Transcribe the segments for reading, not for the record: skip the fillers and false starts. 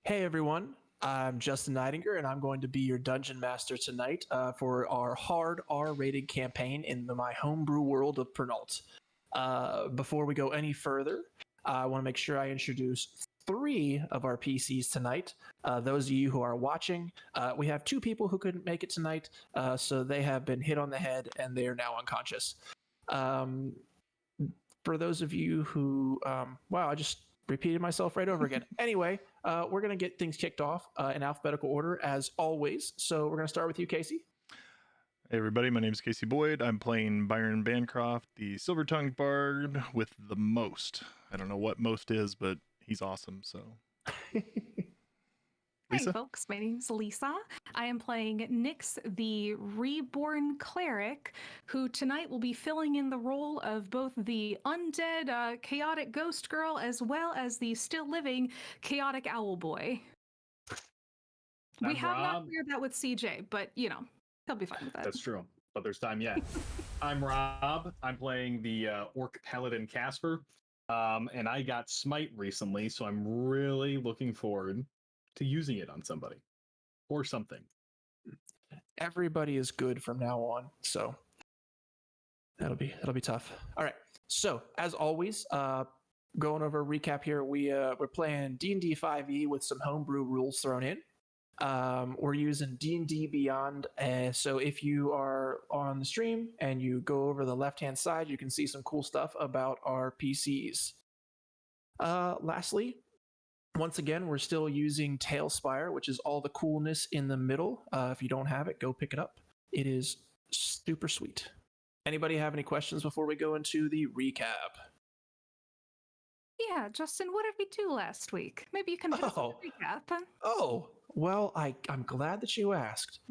Hey everyone, I'm Justin Neidinger, and I'm going to be your dungeon master tonight for our hard R-rated campaign in my homebrew world of Pernault. Before we go any further, I want to make sure I introduce 3 of our PCs tonight. Those of you who are watching, we have 2 people who couldn't make it tonight, so they have been hit on the head and they are now unconscious. For those of you who, wow, I just repeated myself right over again. Anyway, we're going to get things kicked off in alphabetical order as always. So we're going to start with you, Casey. Hey everybody, my name is Casey Boyd. I'm playing Byron Bancroft, the Silver-Tongued Bard with the most. I don't know what most is, but he's awesome, so. Hey folks, my name's Lisa. I am playing Nyx, the reborn cleric, who tonight will be filling in the role of both the undead chaotic ghost girl as well as the still living chaotic owl boy. We have not cleared that with CJ, but you know, he'll be fine with that. That's true, but there's time yet. I'm Rob. I'm playing the orc paladin Casper, and I got Smite recently, so I'm really looking forward to using it on somebody or something. Everybody is good from now on, so that'll be tough. All right. So as always, going over a recap here, we're playing D&D 5e with some homebrew rules thrown in. We're using D&D Beyond, so if you are on the stream and you go over the left-hand side, you can see some cool stuff about our PCs. Lastly, once again, we're still using Tailspire, which is all the coolness in the middle. If you don't have it, go pick it up. It is super sweet. Anybody have any questions before we go into the recap? Yeah, Justin, what did we do last week? Maybe you can give us a recap. Oh, well, I'm glad that you asked.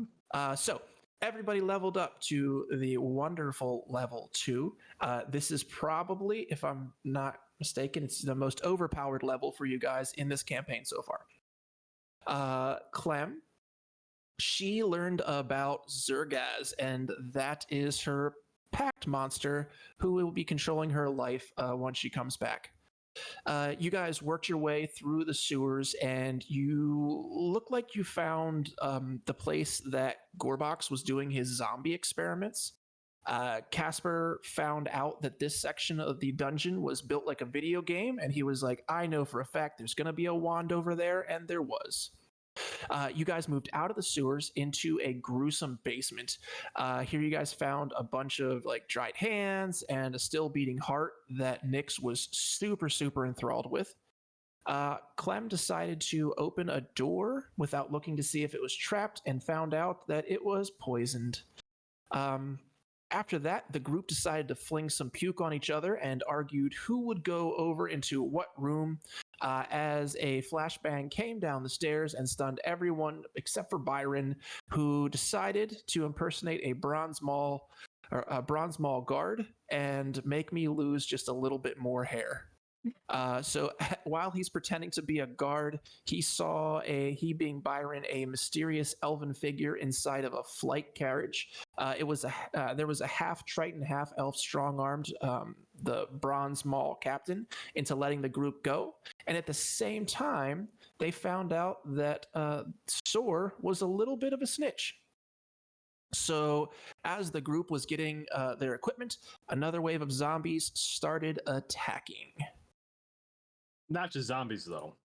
So everybody leveled up to the wonderful level 2. This is probably, if I'm not mistaken, it's the most overpowered level for you guys in this campaign so far. Clem, she learned about Zergaz, and that is her pact monster who will be controlling her life once she comes back. You guys worked your way through the sewers, and you look like you found the place that Gorbox was doing his zombie experiments. Casper found out that this section of the dungeon was built like a video game, and he was like, I know for a fact there's going to be a wand over there, and there was. You guys moved out of the sewers into a gruesome basement. Here you guys found a bunch of like dried hands and a still beating heart that Nyx was super enthralled with. Clem decided to open a door without looking to see if it was trapped and found out that it was poisoned. After that, the group decided to fling some puke on each other and argued who would go over into what room as a flashbang came down the stairs and stunned everyone except for Byron, who decided to impersonate a bronze maul guard and make me lose just a little bit more hair. So while he's pretending to be a guard, he being Byron, a mysterious elven figure inside of a flight carriage. There was a half Triton, half elf strong-armed the bronze maul captain into letting the group go. And at the same time, they found out that Soar was a little bit of a snitch. So as the group was getting their equipment, another wave of zombies started attacking. Not just zombies, though.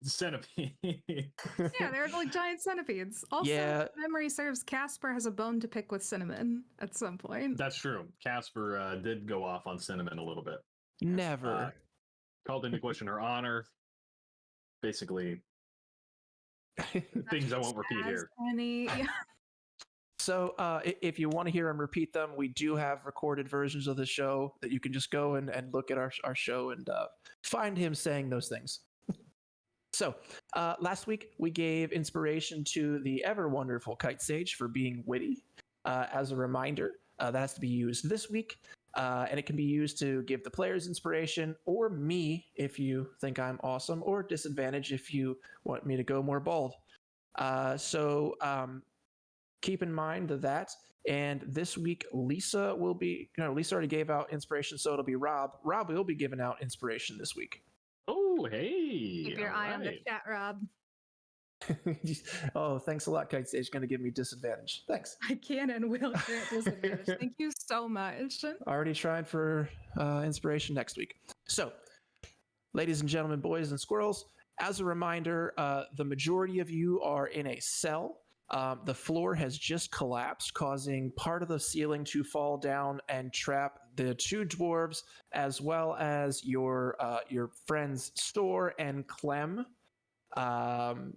Centipede. Yeah, they're like giant centipedes. Also, if memory serves, Casper has a bone to pick with Cinnamon at some point. That's true. Casper did go off on Cinnamon a little bit. Never. Called into question her honor. Basically, things I won't repeat here. Yeah. So if you want to hear him repeat them, we do have recorded versions of the show that you can just go and look at our show and find him saying those things. So last week, we gave inspiration to the ever wonderful Kite Sage for being witty. As a reminder, that has to be used this week, and it can be used to give the players inspiration, or me if you think I'm awesome, or disadvantage if you want me to go more bald. Keep in mind that, and this week Lisa will be, Lisa already gave out inspiration, so it'll be Rob. Rob will be giving out inspiration this week. Oh, hey. Keep your all eye on the right. chat, Rob. Oh, thanks a lot, Kite Stage. Going to give me disadvantage. Thanks. I can and will grant disadvantage. Thank you so much. Already tried for inspiration next week. So, ladies and gentlemen, boys and squirrels, as a reminder, the majority of you are in a cell. The floor has just collapsed, causing part of the ceiling to fall down and trap the two dwarves, as well as your friends Store and Clem.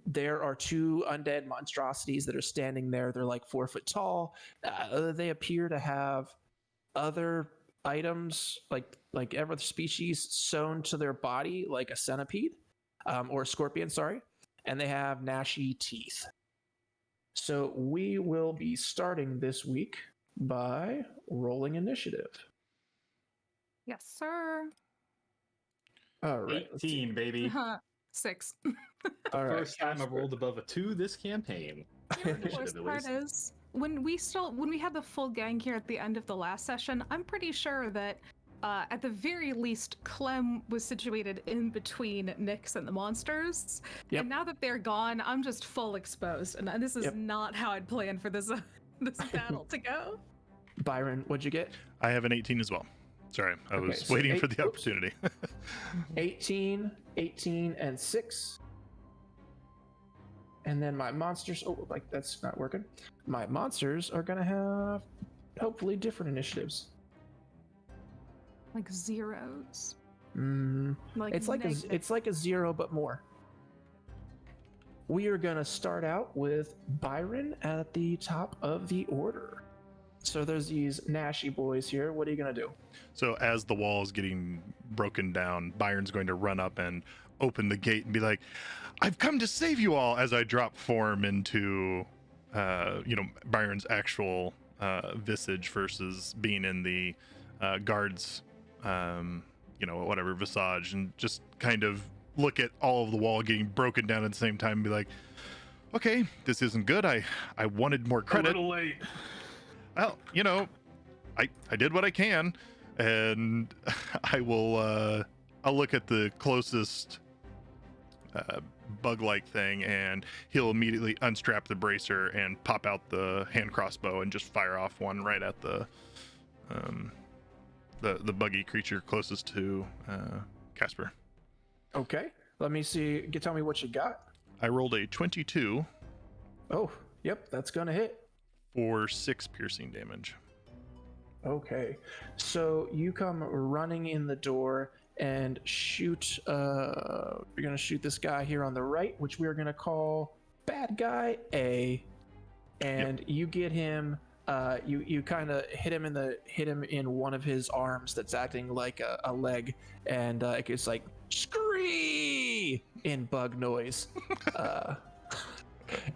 There are two undead monstrosities that are standing there. They're like 4 foot tall. They appear to have other items, like every other species, sewn to their body, like a centipede or a scorpion. Sorry, and they have gnashy teeth. So we will be starting this week by rolling initiative. Yes, sir. All right, let's see. 18, baby. 6. All right, First time I've Casper. rolled above a 2 this campaign. The Initiative, worst at part least. is when we had the full gang here at the end of the last session, I'm pretty sure that at the very least Clem was situated in between Nyx and the monsters. Yep. And now that they're gone, I'm just full exposed, and this is Yep. not how I'd planned for this this battle to go. Byron, what'd you get? I have an 18 as well. Sorry, I Okay, was so waiting for eight- the oops. opportunity. 18, 18, and 6. And then my monsters, that's not working. My monsters are gonna have hopefully different initiatives. Like zeros. It's like negative. a 0 but more. We are gonna start out with Byron at the top of the order. So there's these Gnashy boys here. What are you gonna do? So as the wall is getting broken down, Byron's going to run up and open the gate and be like, "I've come to save you all!" As I drop form into, Byron's actual visage versus being in the guard's, whatever visage, and just kind of look at all of the wall getting broken down at the same time and be like, "Okay, this isn't good. I wanted more A credit. little late. Well, I did what I can, and I will I'll look at the closest bug-like thing, and he'll immediately unstrap the bracer and pop out the hand crossbow and just fire off one right at the buggy creature closest to Casper. Okay. Let me see. Tell me what you got. I rolled a 22 Oh, yep, that's gonna hit. for 6 piercing damage. Okay. So you come running in the door and shoot. You're gonna shoot this guy here on the right, which we are gonna call Bad Guy A, and you get him. You kind of hit him in one of his arms that's acting like a leg, and it's like scree in bug noise.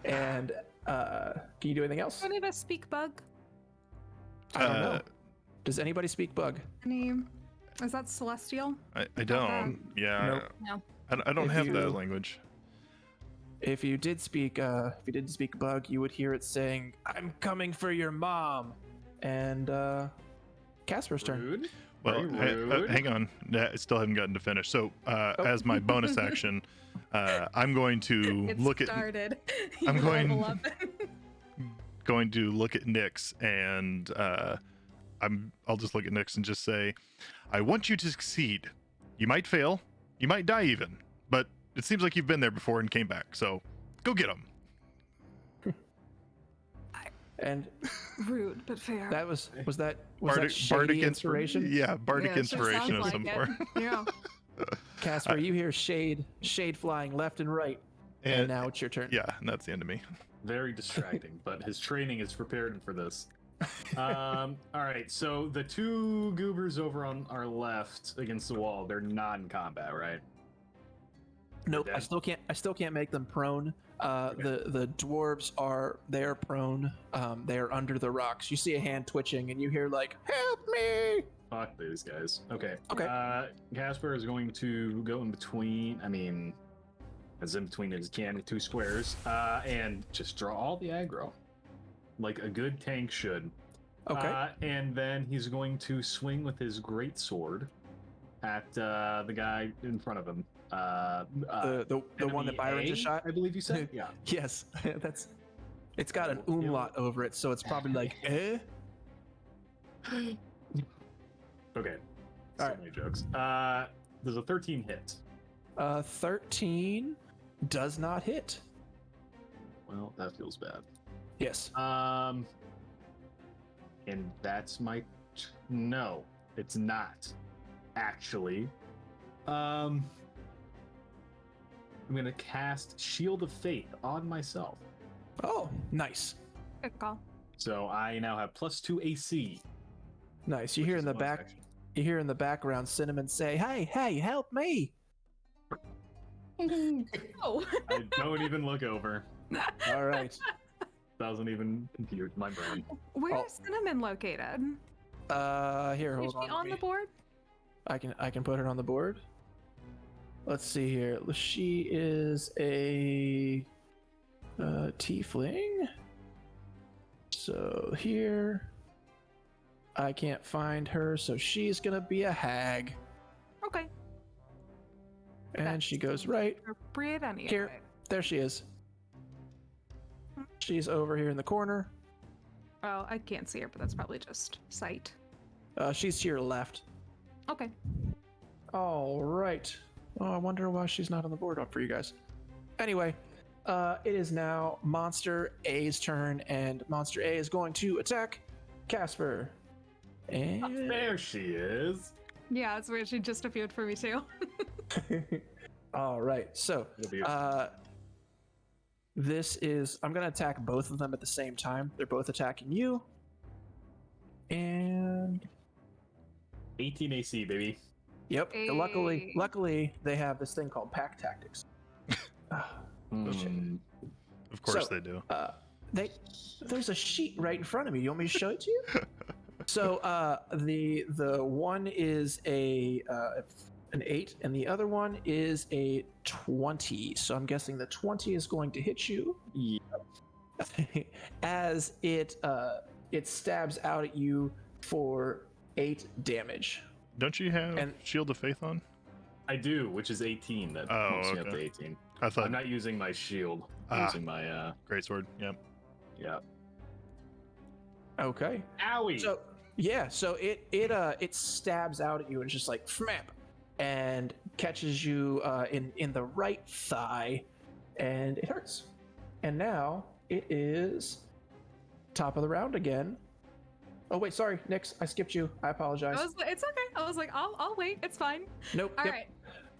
And can you do anything else? Do any of us speak bug? I don't know. Does anybody speak bug? Is that celestial? I don't. Yeah. Nope. No. I don't If have you- that language. If you did speak bug, you would hear it saying, "I'm coming for your mom," and Casper's turn. Rude. Well, Very rude. hang on. I still haven't gotten to finish. So, as my bonus action, I'm going to It look at started. I'm You going- level up. Nyx, and I'll just look at Nyx and just say, "I want you to succeed. You might fail, you might die even, but it seems like you've been there before and came back. So, go get them." And Rude, but fair. that was that shady inspiration? Yeah, bardic Yeah, it sure inspiration of sounds some like sort. it. Yeah. Casper, you hear shade flying left and right, and now it's your turn. Yeah, and that's the end of me. Very distracting, but his training is prepared him for this. All right, so the two goobers over on our left against the wall, they're not in combat, right? Nope, Dead. I still can't make them prone. The dwarves are prone. They are under the rocks. You see a hand twitching, and you hear like, "Help me!" Fuck these guys. Okay. Okay. Casper is going to go in between. As in between as he can, two squares, and just draw all the aggro, like a good tank should. Okay. And then he's going to swing with his great sword at the guy in front of him. The one that enemy Byron just A, shot. I believe you said. Yeah. Yes, that's. It's got an Kill- umlaut over it, so it's probably like eh. Okay. All So right. many jokes. There's a 13 hit. 13 does not hit. Well, that feels bad. Yes. And that's my. No, it's not. Actually, I'm gonna cast Shield of Faith on myself. Oh, nice, Good call. So I now have +2 AC. nice. You which hear is in the a bonus back. action. You hear in the background Cinnamon say, "Hey, hey, help me!" Oh. I don't even look over. All right. Doesn't even compute my brain. Where Oh. is Cinnamon located? Here, Is hold she on. on the board? I can put her on the board. Let's see here. She is a tiefling. So here, I can't find her, so she's gonna be a hag, Okay. and That she goes seems right appropriate anyway. here. There she is. She's over here in the corner. Oh, I can't see her, but that's probably just sight. She's to your left. Okay. All right. Oh, I wonder why she's not on the board up for you guys. Anyway, it is now Monster A's turn, and Monster A is going to attack Casper. And There she is. Yeah, that's where she just appeared for me too. all right. So, It'll be this is I'm gonna attack both of them at the same time. They're both attacking you. And 18 AC, baby. yep. Hey. Luckily, they have this thing called pack tactics. Hmm. Of course So- they do. There's a sheet right in front of me. You want me to show it to you? So the one is an 8, and the other one is a 20. So I'm guessing the 20 is going to hit you Yeah. as it stabs out at you for 8 damage. Don't you have and- Shield of Faith on? I do, which is 18. That Oh, bumps me up to okay. 18. I thought I'm not using my shield. I'm Ah. using my Greatsword. Yep. yeah. Okay. Owie. So yeah, so it stabs out at you and just like fmap, and catches you in the right thigh, and it hurts. And now it is top of the round again. Oh wait, sorry, Nix, I skipped you. I apologize. It's okay. I was like, I'll wait. It's fine. Nope. All yep. right.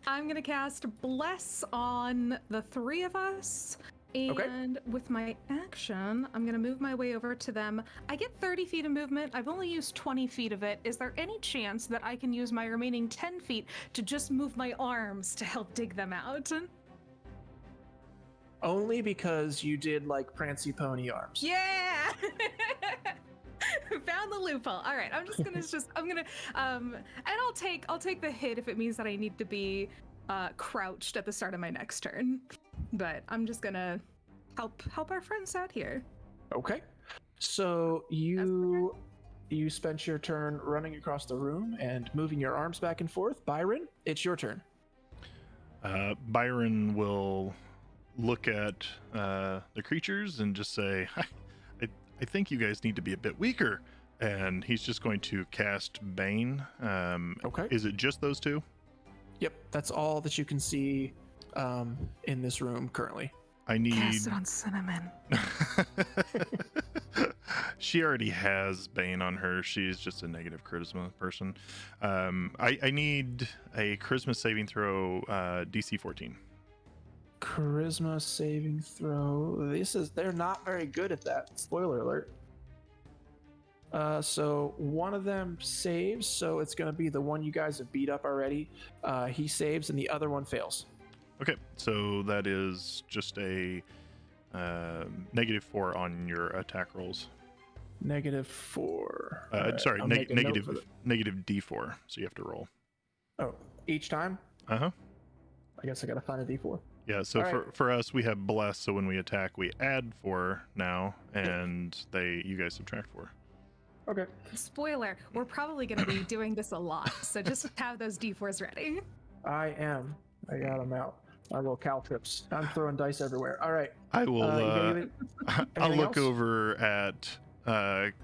I'm gonna cast Bless on the 3 of us. And with my action, I'm gonna move my way over to them. I get 30 feet of movement. I've only used 20 feet of it. Is there any chance that I can use my remaining 10 feet to just move my arms to help dig them out? Only because you did like Prancy Pony arms. Yeah! Found the loophole. All right, I'm gonna and I'll take the hit if it means that I need to be crouched at the start of my next turn. But I'm just gonna help our friends out here. Okay. So you spent your turn running across the room and moving your arms back and forth. Byron, it's your turn. Byron will look at the creatures and just say, I think you guys need to be a bit weaker. And he's just going to cast Bane. Okay. Is it just those two? Yep, that's all that you can see in this room currently. I need. Cast it on Cinnamon. She already has Bane on her. She's just a negative charisma person. I need a charisma saving throw, DC 14. Charisma saving throw. They're not very good at that. Spoiler alert. So one of them saves, so it's going to be the one you guys have beat up already. He saves, and the other one fails. Okay, so that is just a -4 on your attack rolls. -4. Sorry, I'll make a note for negative D4. So you have to roll. Oh, each time? Uh huh. I guess I got to find a D4. Yeah. So All for us, we have bless. So when we attack, we add 4 now, and you guys subtract 4. Okay. Spoiler, we're probably going to be doing this a lot, so just have those d4s ready. I am. I got them out. My little caltrips. I'm throwing dice everywhere. All right. I will. You got any- I'll anything look else? over at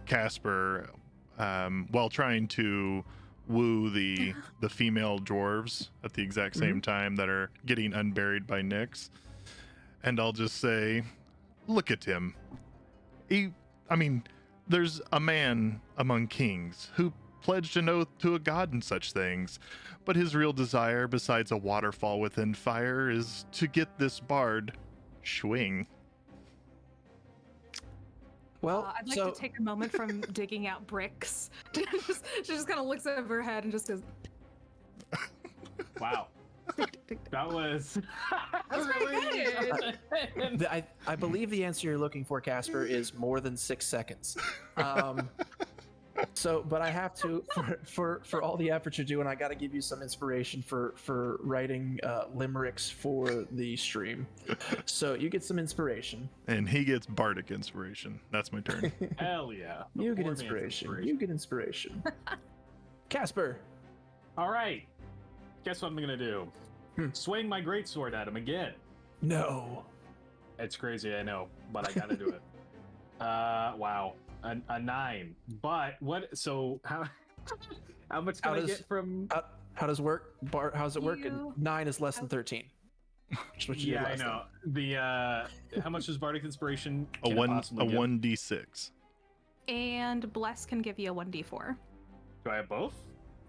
Casper while trying to woo the female dwarves at the exact same time that are getting unburied by Nyx, and I'll just say, "Look at him. There's a man among kings who pledged an oath to a god and such things, but his real desire, besides a waterfall within fire, is to get this bard Schwing." Well, I'd like so to take a moment from digging out bricks. She just kind of looks over her head and just goes, Wow. tick, tick, tick. That was That's pretty good. I believe the answer you're looking for, Casper, is more than 6 seconds. But I have to, for all the effort you're doing, I got to give you some inspiration for writing limericks for the stream. So you get some inspiration. And he gets bardic inspiration. That's my turn. hell yeah. You get Poor man's inspiration. You get inspiration. Casper. All right. Guess what I'm gonna do? Swing my greatsword at him again. No. It's crazy, I know, but I gotta do it. Wow, a 9. But what? So how much can I get from? How does work? How's it work? You- 9 is less than 13. Which is what you did Yeah, I last know. The how much does bardic inspiration? A can it possibly give? 1d6. And Bless can give you a 1d4. Do I have both?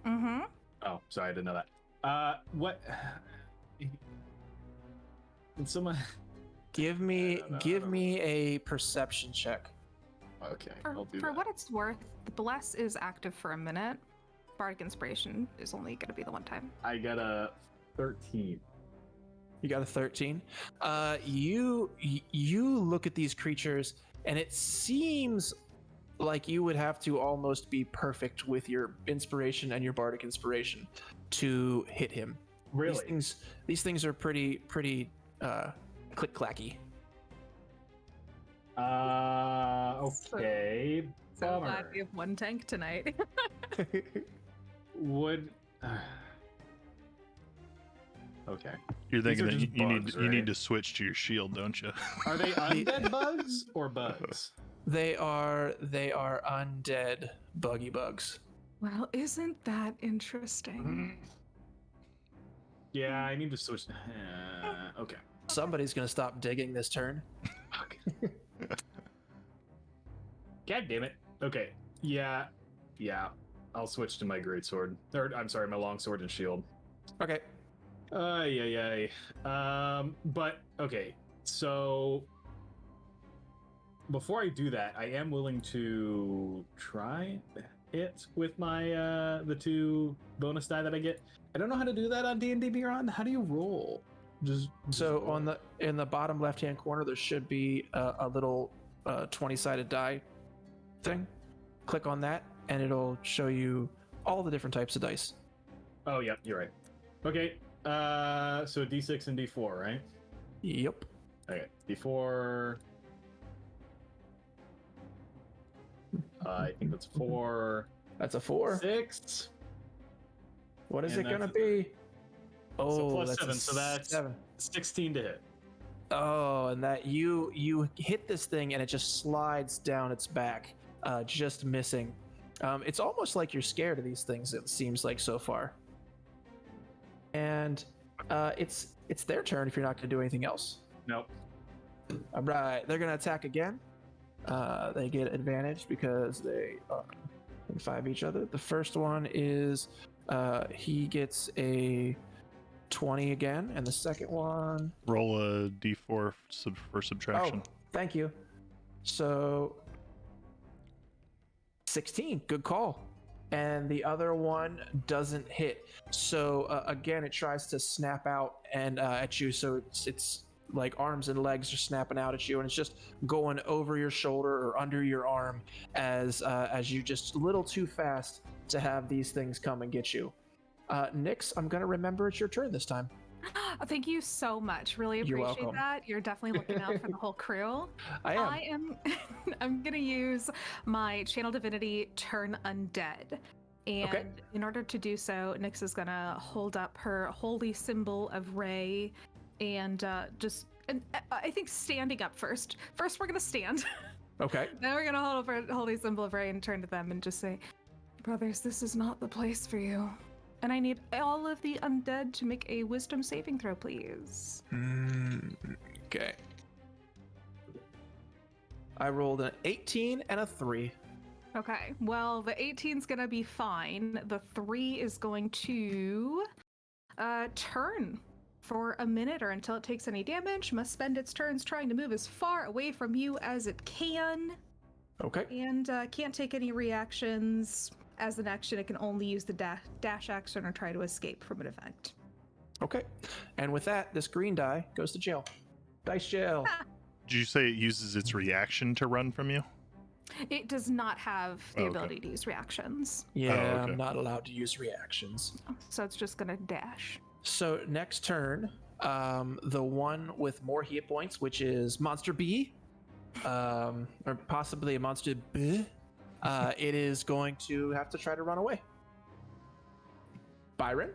Mm-hmm. Oh, sorry, I didn't know that. What? Can someone? Give me I don't know, give me a perception check. Okay, For, I'll do for that. what it's worth, the Bless is active for a minute. Bardic Inspiration is only going to be the one time. I got a 13. You got a 13. You look at these creatures, and it seems like you would have to almost be perfect with your inspiration and your bardic inspiration to hit him. Really? These things are pretty click clacky. Okay. So glad Bummer. we have one tank tonight. Would. Okay. You're These thinking are that just you bugs, need right? to switch to your shield, don't you? Are they undead bugs or bugs? They are undead buggy bugs. Well, isn't that interesting? Yeah, I need to switch. Okay. Somebody's gonna stop digging this turn. God damn it. Okay. Yeah. I'll switch to my greatsword. Or I'm sorry, my longsword and shield. Okay. Yeah. But okay. So before I do that, I am willing to try it with my the 2 bonus die that I get. I don't know how to do that on D&D Beyond. How do you roll? Just So roll. in the bottom left hand corner, there should be a little 20-sided die thing. Click on that, and it'll show you all the different types of dice. Oh, yep, you're right. Okay. So D6 and D4, right? Yep. Okay. D4. I think that's 4. That's a 4. 6. What is And it gonna that's- be? Oh, plus that's 7, a so that's 7. 16 to hit. Oh, and that you hit this thing and it just slides down its back, just missing. It's almost like you're scared of these things. It seems like so far. And it's their turn if you're not going to do anything else. Nope. All right, they're going to attack again. They get advantage because they can 5 each other. The first one is he gets a 20 again, and the second one. Roll a d4 for subtraction. Oh, thank you. So 16, good call. And the other one doesn't hit. So again, it tries to snap out and at you. So it's like arms and legs are snapping out at you, and it's just going over your shoulder or under your arm as you just a little too fast to have these things come and get you. Nyx, I'm gonna remember it's your turn this time. Thank you so much. Really You're appreciate welcome. that. You're definitely looking out for the whole crew. I am. I am I'm gonna use my channel divinity turn undead. And Okay. in order to do so, Nyx is gonna hold up her holy symbol of Ray and I think standing up first. First we're gonna stand. Okay. Then we're gonna hold up our holy symbol of Ray and turn to them and just say, brothers, this is not the place for you. And I need all of the undead to make a wisdom saving throw, please. Okay. I rolled an 18 and a 3. Okay, well, the 18's gonna be fine. The 3 is going to turn for a minute or until it takes any damage. Must spend its turns trying to move as far away from you as it can. Okay. And can't take any reactions. As an action, it can only use the dash action or try to escape from an event. Okay. And with that, this green die goes to jail. Dice jail. Did you say it uses its reaction to run from you? It does not have the Oh, okay. ability to use reactions, Yeah, okay. I'm not allowed to use reactions. so it's just gonna dash. So next turn, the one with more hit points, which is Monster B, or possibly a Monster B, it is going to have to try to run away. Byron?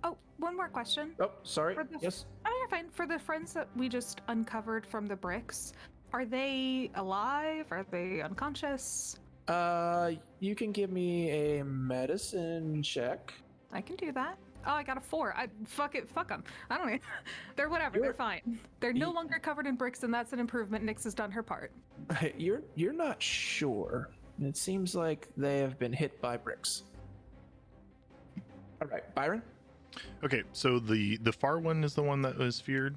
Oh, one more question. Oh, sorry. For the- Yes. Oh, you're fine. For the friends that we just uncovered from the bricks, are they alive? Are they unconscious? You can give me a medicine check. I can do that. Oh, I got a 4. Fuck them. I don't know. They're whatever. You're- They're fine. They're no Ye- longer covered in bricks, and that's an improvement. Nyx has done her part. You're not sure. It seems like they have been hit by bricks. All right, Byron? Okay, so the far one is the one that was feared.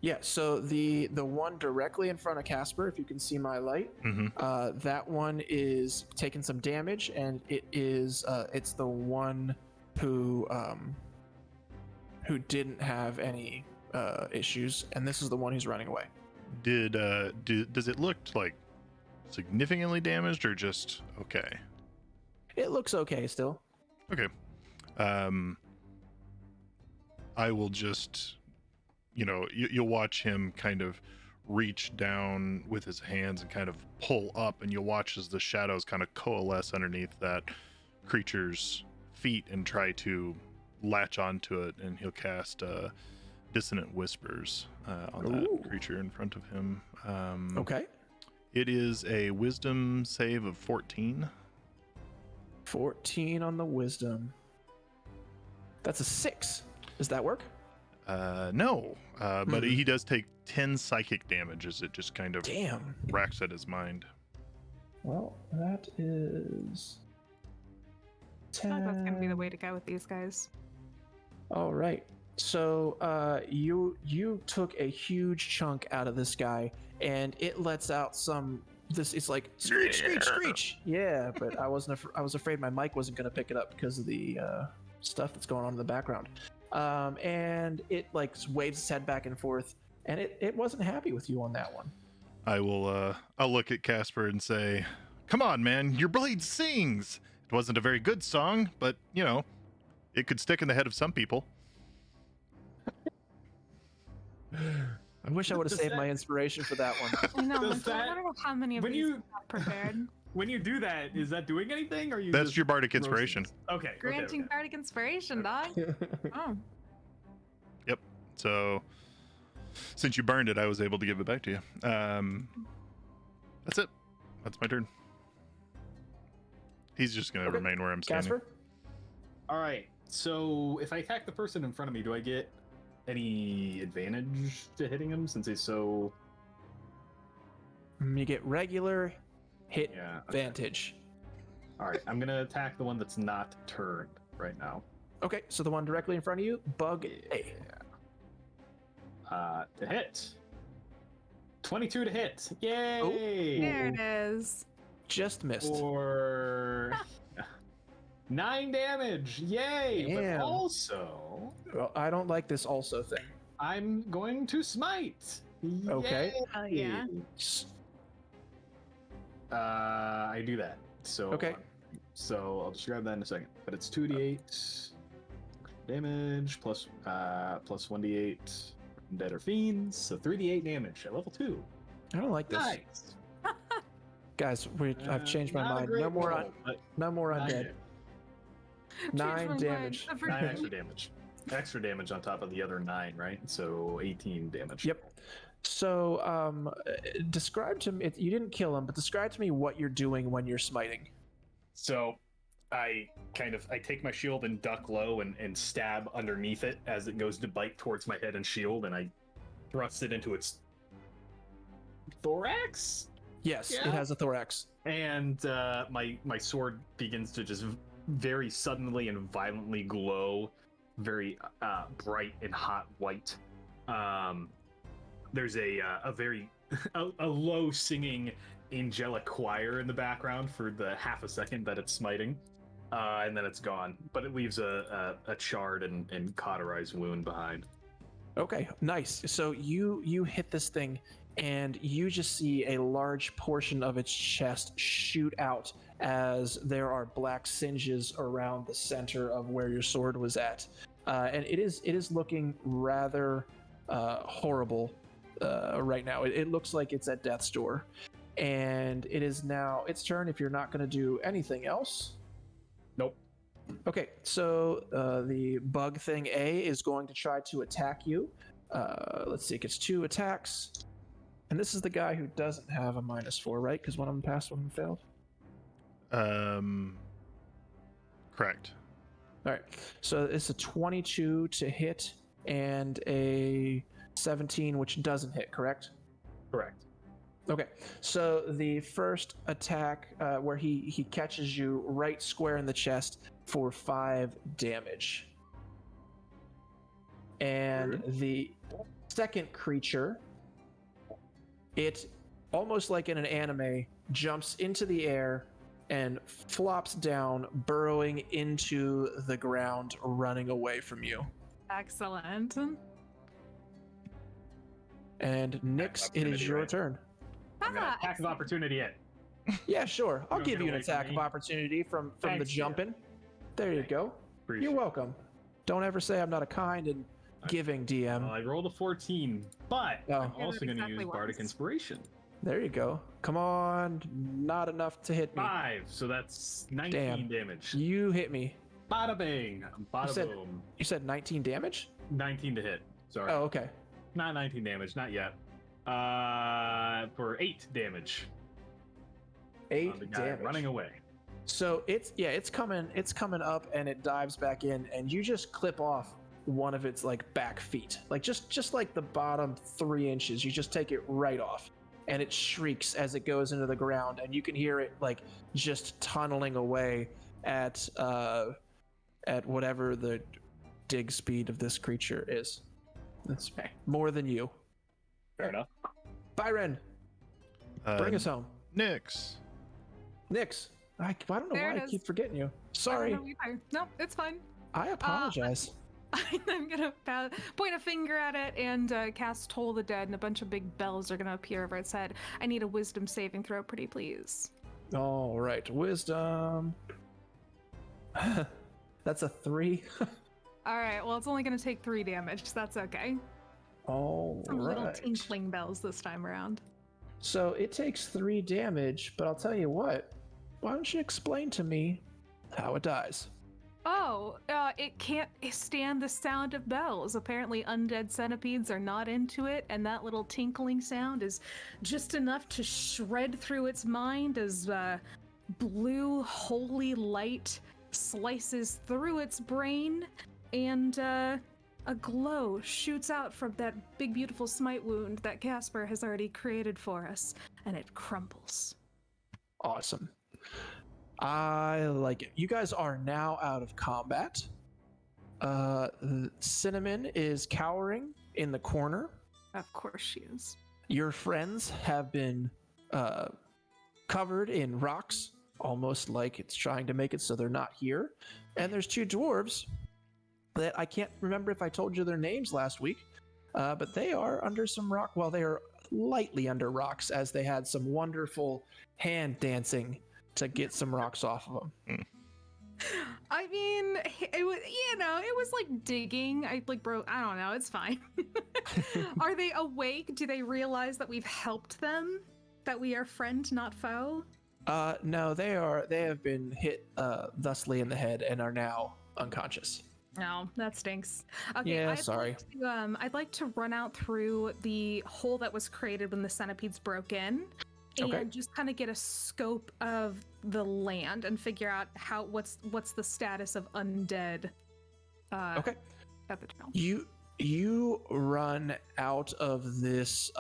Yeah, so the one directly in front of Casper, if you can see my light, Mm-hmm. that one is taking some damage, and it's the one who didn't have any issues, and this is the one who's running away. Does it look like significantly damaged or just okay? It looks okay still. Okay. I will just, you'll watch him kind of reach down with his hands and kind of pull up, and you'll watch as the shadows kind of coalesce underneath that creature's feet and try to latch onto it, and he'll cast Dissonant Whispers on Ooh. that creature in front of him. Okay. It is a wisdom save of 14. 14 on the wisdom. That's a 6. Does that work? No, but he does take 10 psychic damage as it just kind of Damn. racks at his mind. Well, that is I feel like that's gonna be the way to go with these guys. All right. So you took a huge chunk out of this guy, and it lets out it's like screech, screech, screech. Yeah, but I was afraid my mic wasn't going to pick it up because of the stuff that's going on in the background. And it like waves its head back and forth, and it wasn't happy with you on that one. I'll look at Casper and say, "Come on, man, your blade sings." It wasn't a very good song, but it could stick in the head of some people. I wish I would have saved my inspiration for that one. I know. Does I that- don't know how many of when these you- you have prepared. When you do that, is that doing anything, or you? That's just your bardic roasting inspiration. us? Okay. Granting okay. bardic inspiration, dog. Oh. So, since you burned it, I was able to give it back to you. That's it. That's my turn. He's just gonna Okay. remain where I'm standing. Casper? All right. So if I attack the person in front of me, do I get any advantage to hitting him since he's so? You get regular hit Yeah. Okay. advantage. All right. I'm gonna attack the one that's not turned right now. Okay, so the one directly in front of you, bug A. To hit. 22 to hit. Yay! There it is. Just missed. For 9 damage. Yay! Damn. But also, Well, I don't like this also thing. I'm going to smite. Okay. Oh, yeah. S- I do that. So Okay. So I'll describe that in a second. But it's 2d8 damage plus 1d8 dead or fiends, so 3d8 damage at level 2. I don't like this. Nice. Guys, I've changed my Not a mind. great No more roll, but no more nine undead. damage. Changed my 9 mind. damage. I 9 forgot. extra damage. Extra damage on top of the other 9, right? So 18 damage. Yep. So, describe to me. You didn't kill him, but describe to me what you're doing when you're smiting. So I take my shield and duck low and stab underneath it as it goes to bite towards my head and shield, and I thrust it into its thorax. Yes, Yeah. it has a thorax. And my sword begins to just very suddenly and violently glow, very bright and hot white. There's a very a low singing angelic choir in the background for the half a second that it's smiting, and then it's gone. But it leaves a charred and cauterized wound behind. Okay, nice. So you hit this thing, and you just see a large portion of its chest shoot out as there are black singes around the center of where your sword was at, and it is looking rather horrible right now. It looks like it's at death's door, and it is now its turn. If you're not going to do anything else. Nope. Okay, so the bug thing A is going to try to attack you. Let's see, it gets 2 attacks. And this is the guy who doesn't have a -4, right? Because one of them passed, one of them failed. Correct. All right, so it's a 22 to hit and a 17, which doesn't hit, correct? Correct. Okay, so the first attack where he catches you right square in the chest for 5 damage. And the second creature, it, almost like in an anime, jumps into the air and flops down, burrowing into the ground, running away from you. Excellent. And Nyx, it is your right? turn. I'm gonna attack of opportunity it. Yeah, sure. I'll Don't give get you an away from attack of me. opportunity from the Thanks, jumping. There you Thank go. Appreciate You're welcome. Don't ever say I'm not a kind and giving it. DM. Well, I rolled a 14, but Oh. I'm Yeah, also that going to exactly use Bardic was. Inspiration. There you go. Come on. Not enough to hit me. 5, so that's 19 Damn. damage. You hit me. Bada bang, bada said- boom. You said 19 damage? 19 to hit. Sorry. Oh, okay. Not 19 damage, not yet. For 8 damage. 8 on the guy damage. running away. So it's coming up and it dives back in, and you just clip off one of its like back feet. Like just like the bottom 3 inches. You just take it right off. And it shrieks as it goes into the ground, and you can hear it like just tunneling away at whatever the dig speed of this creature is. That's more than you. Fair enough. Byron, bring us home. Nyx. Nyx, I don't know There why it I is. keep forgetting you. I Sorry, don't know either. No, it's fine. I apologize. I'm gonna point a finger at it and cast Toll the Dead, and a bunch of big bells are gonna appear over its head. I need a Wisdom saving throw, pretty please. All right, wisdom. That's a 3. All right, well, it's only gonna take 3 damage, so that's okay. All Some little right. tinkling bells this time around. So it takes 3 damage, but I'll tell you what. Why don't you explain to me how it dies? Oh, it can't stand the sound of bells. Apparently, undead centipedes are not into it, and that little tinkling sound is just enough to shred through its mind as blue, holy light slices through its brain, and a glow shoots out from that big, beautiful smite wound that Casper has already created for us, and it crumbles. Awesome. I like it. You guys are now out of combat. Cinnamon is cowering in the corner. Of course she is. Your friends have been covered in rocks, almost like it's trying to make it so they're not here. And there's 2 dwarves that I can't remember if I told you their names last week, but they are under some rock. Well, they are lightly under rocks, as they had some wonderful hand dancing to get some rocks off of them. I mean, it was was like digging. I like broke. I don't know. It's fine. Are they awake? Do they realize that we've helped them? That we are friend, not foe? No, they have been hit thusly in the head and are now unconscious. No, that stinks. Okay, Yeah, sorry. I'd like to run out through the hole that was created when the centipedes broke in, and Okay. just kind of get a scope of the land and figure out what's the status of undead. Okay. At the town. You run out of this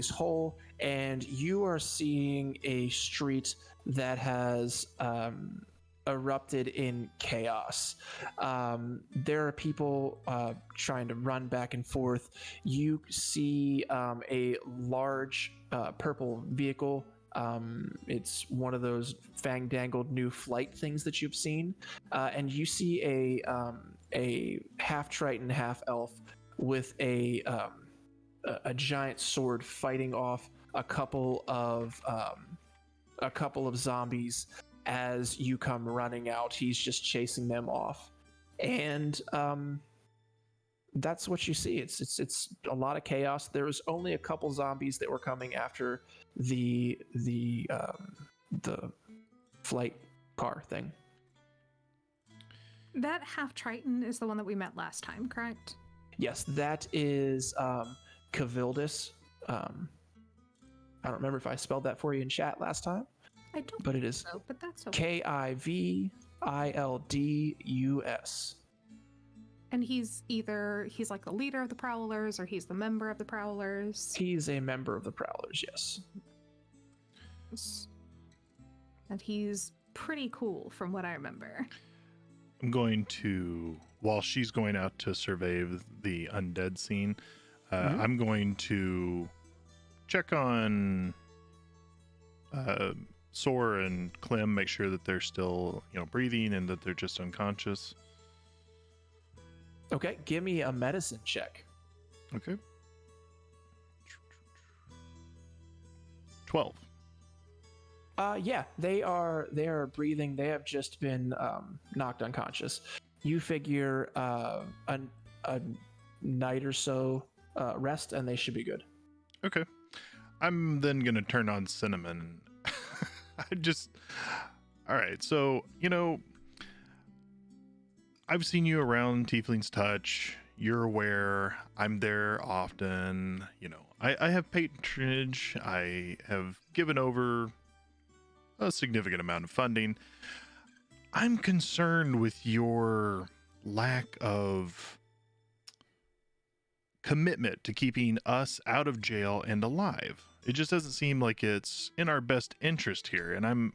hole, and you are seeing a street that has erupted in chaos. There are people trying to run back and forth. You see a large purple vehicle. It's one of those fang-dangled new flight things that you've seen, and you see a half Triton, half elf with a giant sword fighting off a couple of zombies. As you come running out, he's just chasing them off, and that's what you see. It's a lot of chaos. There was only a couple zombies that were coming after the flight car thing. That half Triton is the one that we met last time, correct? Yes, that is Cavildus. I don't remember if I spelled that for you in chat last time, I don't but it think is so, but that's okay. Kivildus. And he's like the leader of the Prowlers or he's the member of the Prowlers. He's a member of the Prowlers, yes. And he's pretty cool from what I remember. I'm going to, while she's going out to survey the undead scene, I'm going to check on Soar and Clem, make sure that they're still, breathing and that they're just unconscious. Okay, give me a medicine check. Okay. 12. Yeah, they are breathing. They have just been knocked unconscious. You figure a night or so rest, and they should be good. Okay. I'm then going to turn on Cinnamon. All right. So, I've seen you around Tiefling's Touch. You're aware. I'm there often. I have patronage. I have given over a significant amount of funding. I'm concerned with your lack of commitment to keeping us out of jail and alive. It just doesn't seem like it's in our best interest here. And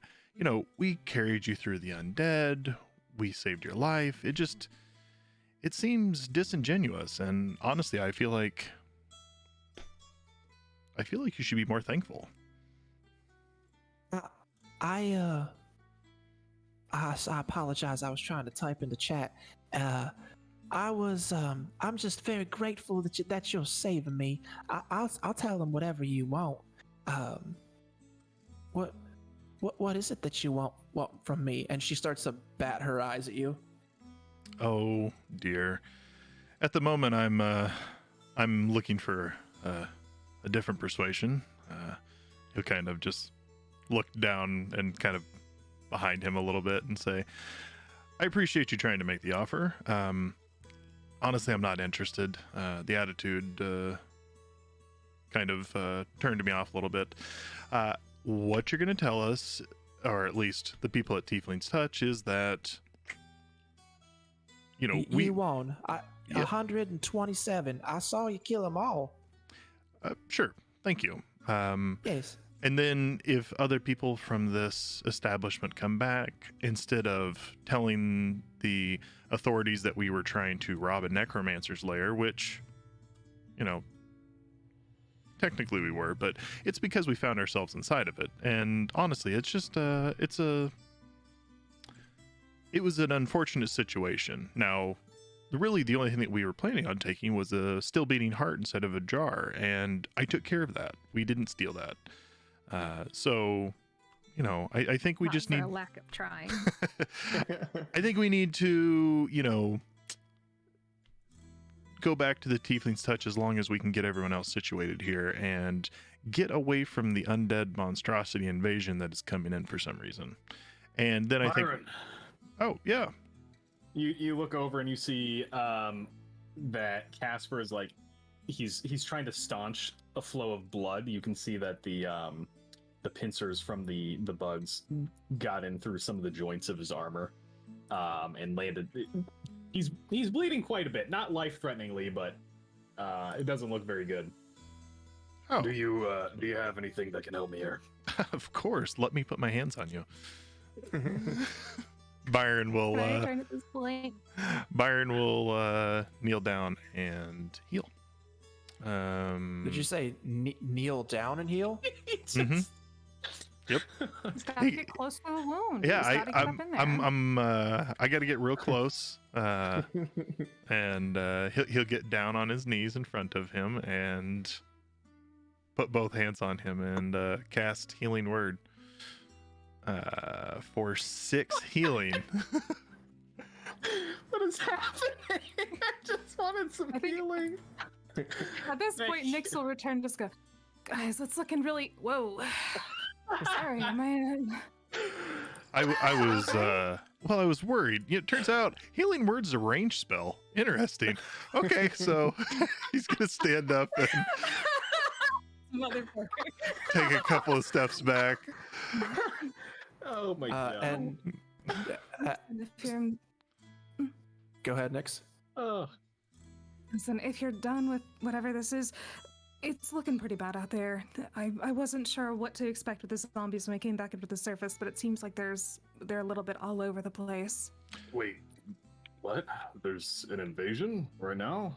we carried you through the undead. We saved your life. It seems disingenuous. And honestly, I feel like you should be more thankful. I apologize. I was trying to type in the chat. I'm just very grateful that you're saving me. I'll tell them whatever you want. What is it that you want from me? And she starts to bat her eyes at you. Oh dear. At the moment, I'm looking for a different persuasion. He'll kind of just look down and kind of behind him a little bit and say, I appreciate you trying to make the offer. Honestly, I'm not interested. The attitude kind of turned me off a little bit. What you're going to tell us, or at least the people at Tiefling's Touch, is that, we won. 127. I saw you kill them all. Sure. Thank you. Yes. And then if other people from this establishment come back, instead of telling the authorities that we were trying to rob a necromancer's lair, which, technically we were, but it's because we found ourselves inside of it. And honestly, it's just, it was an unfortunate situation. Now, really the only thing that we were planning on taking was a still beating heart instead of a jar. And I took care of that. We didn't steal that. So, I think we just need a lack of trying. I think we need to, go back to the Tiefling's Touch as long as we can get everyone else situated here and get away from the undead monstrosity invasion that is coming in for some reason. And then I think, oh yeah, you look over and you see that Casper is like he's trying to staunch a flow of blood. You can see that the pincers from the bugs got in through some of the joints of his armor and landed. He's bleeding quite a bit, not life-threateningly, but it doesn't look very good. Oh. Do you have anything that can help me here? Of course. Let me put my hands on you. Byron will Can I turn at this point? Byron will kneel down and heal. Did you say kneel down and heal? Mm-hmm. Yep. He's got to get close to the wound. Yeah, He's gotta get up in there. I got to get real close, and he'll get down on his knees in front of him and put both hands on him and cast Healing Word for 6 healing. What is happening? I just wanted some healing. At this point, Nyx will return. Just go, guys. It's looking really. Whoa. Sorry, man. I was worried. It turns out Healing Word's a range spell. Interesting. Okay, so he's gonna stand up and Motherfucker. take a couple of steps back. Oh my god. And And if you're, go ahead, Nyx. Oh. listen, if you're done with whatever this is, it's looking pretty bad out there. I wasn't sure what to expect with the zombies when I came back up to the surface, but it seems like they're a little bit all over the place. Wait. What? There's an invasion right now?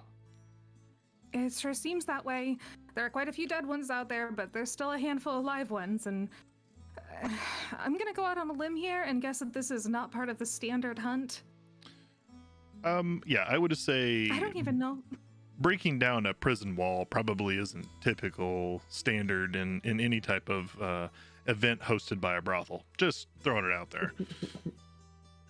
It sure seems that way. There are quite a few dead ones out there, but there's still a handful of live ones, and I'm gonna go out on a limb here and guess that this is not part of the standard hunt. Yeah, I would say I don't even know. breaking down a prison wall probably isn't typical standard in any type of event hosted by a brothel. Just throwing it out there.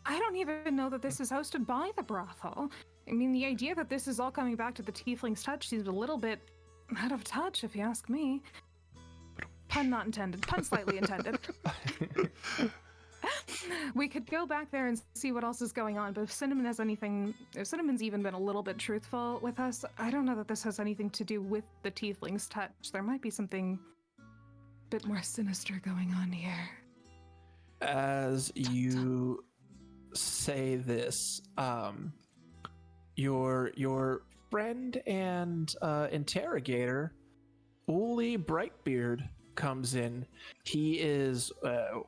I don't even know that this is hosted by the brothel. I mean, the idea that this is all coming back to the Tiefling's Touch seems a little bit out of touch, if you ask me. Pun not intended. Pun slightly intended. We could go back there and see what else is going on, but if Cinnamon's even been a little bit truthful with us, I don't know that this has anything to do with the Tiefling's Touch. There might be something a bit more sinister going on here. As you say this, your friend and interrogator, Uli Brightbeard, comes in. He is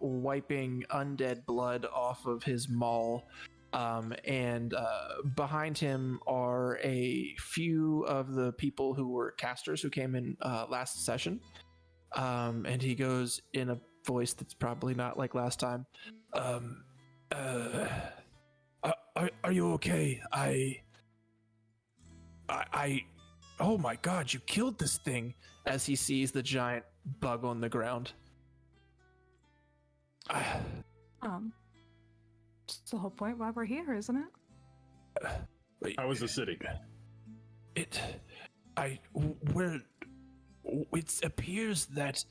wiping undead blood off of his maul, and behind him are a few of the people who were casters who came in last session. And he goes in a voice that's probably not like last time. Are you okay? I oh my god, you killed this thing, as he sees the giant bug on the ground. It's the whole point why we're here, isn't it? How was the city? It appears that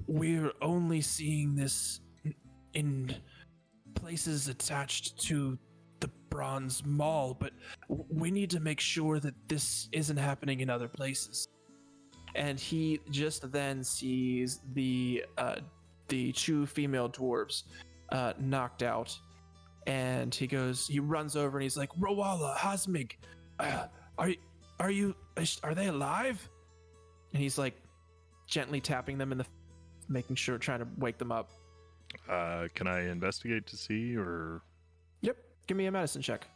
we're only seeing this in places attached to the Bronze Mall, but we need to make sure that this isn't happening in other places. And he just then sees the 2 female dwarves knocked out, and he runs over and he's like, Rowala, Hasmig, are they alive? And he's like gently tapping them in the, making sure, trying to wake them up. Can I investigate to see, or? Yep, give me a medicine check.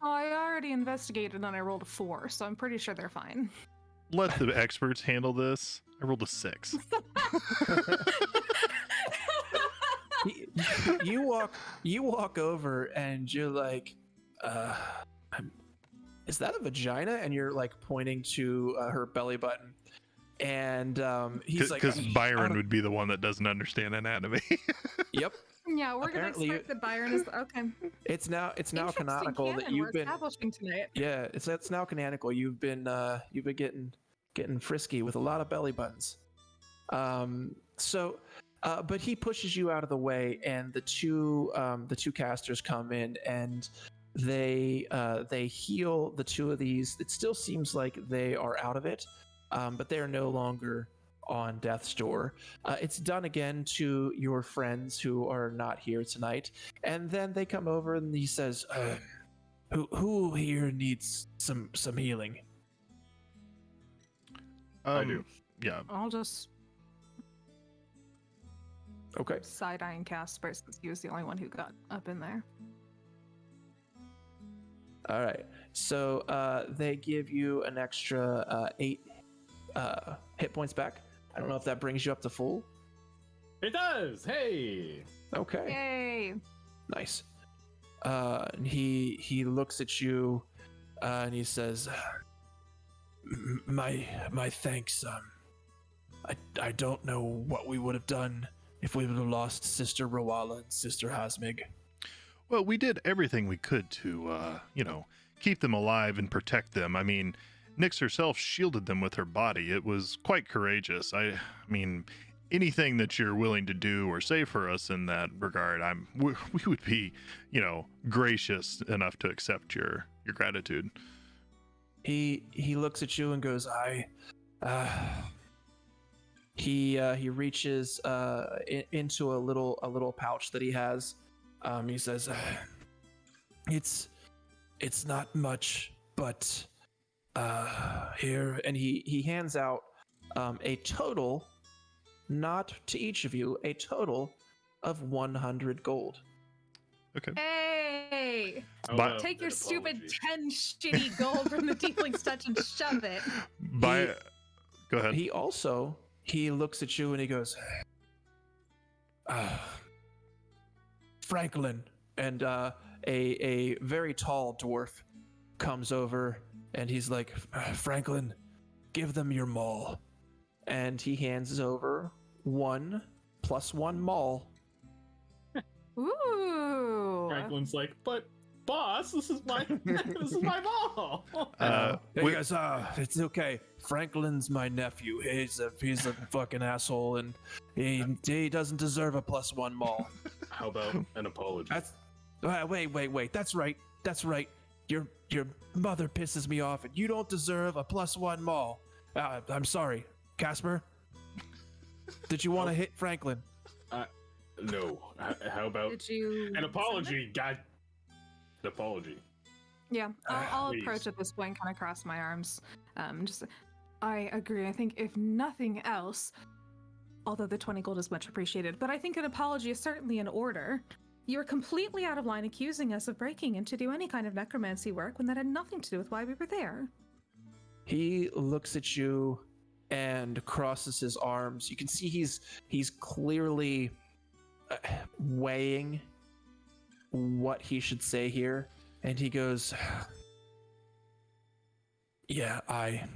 Oh, I already investigated and I rolled a 4, so I'm pretty sure they're fine. Let the experts handle this. I rolled a 6. You walk over and you're like, is that a vagina? And you're like pointing to her belly button. And he's like, because Byron would be the one that doesn't understand anatomy. Yep. Yeah, we're gonna Apparently expect that Byron is okay. it's now Interesting canonical that canon you've we're been establishing tonight. yeah, it's now canonical. You've been getting frisky with a lot of belly buttons. So but he pushes you out of the way, and the two casters come in, and they heal the two of these. It still seems like they are out of it, but they are no longer on death's door. It's done again to your friends who are not here tonight, and then they come over and he says, "Who here needs some healing?" I do. Yeah. I'll just Okay. side-eyeing Casper since he was the only one who got up in there. All right. So they give you an extra 8 hit points back. I don't know if that brings you up to full. It does. Hey. Okay. Yay! Nice. And he looks at you and he says, My thanks. I don't know what we would have done if we would have lost Sister Rawala and Sister Hasmig. Well, we did everything we could to, keep them alive and protect them. I mean, Nyx herself shielded them with her body. It was quite courageous. I mean, anything that you're willing to do or say for us in that regard, we would be, gracious enough to accept your gratitude. He looks at you and goes, he reaches into a little pouch that he has. He says, it's not much, but here, and he hands out a total, not to each of you, a total of 100 gold. Okay. Hey! But- Take your stupid 10 shitty gold from the Tiefling's touch and shove it. Go ahead. He looks at you and he goes, Franklin, and a very tall dwarf comes over and he's like, Franklin, give them your maul. And he hands over 1 + 1 maul. Ooh! Franklin's like, but boss, this is my ball. Hey guys, it's okay. Franklin's my nephew. He's a fucking asshole, and he doesn't deserve a +1 maul. How about an apology? That's wait. That's right. Your mother pisses me off, and you don't deserve a +1 maul. I'm sorry, Casper. Did you want to hit Franklin? No. How about Did you an apology? God, an apology. Yeah, I'll Please. approach at this point, kind of cross my arms. I agree. I think if nothing else, although the 20 gold is much appreciated, but I think an apology is certainly in order. You're completely out of line accusing us of breaking in to do any kind of necromancy work when that had nothing to do with why we were there. He looks at you and crosses his arms. You can see he's clearly weighing what he should say here, and he goes, "Yeah, I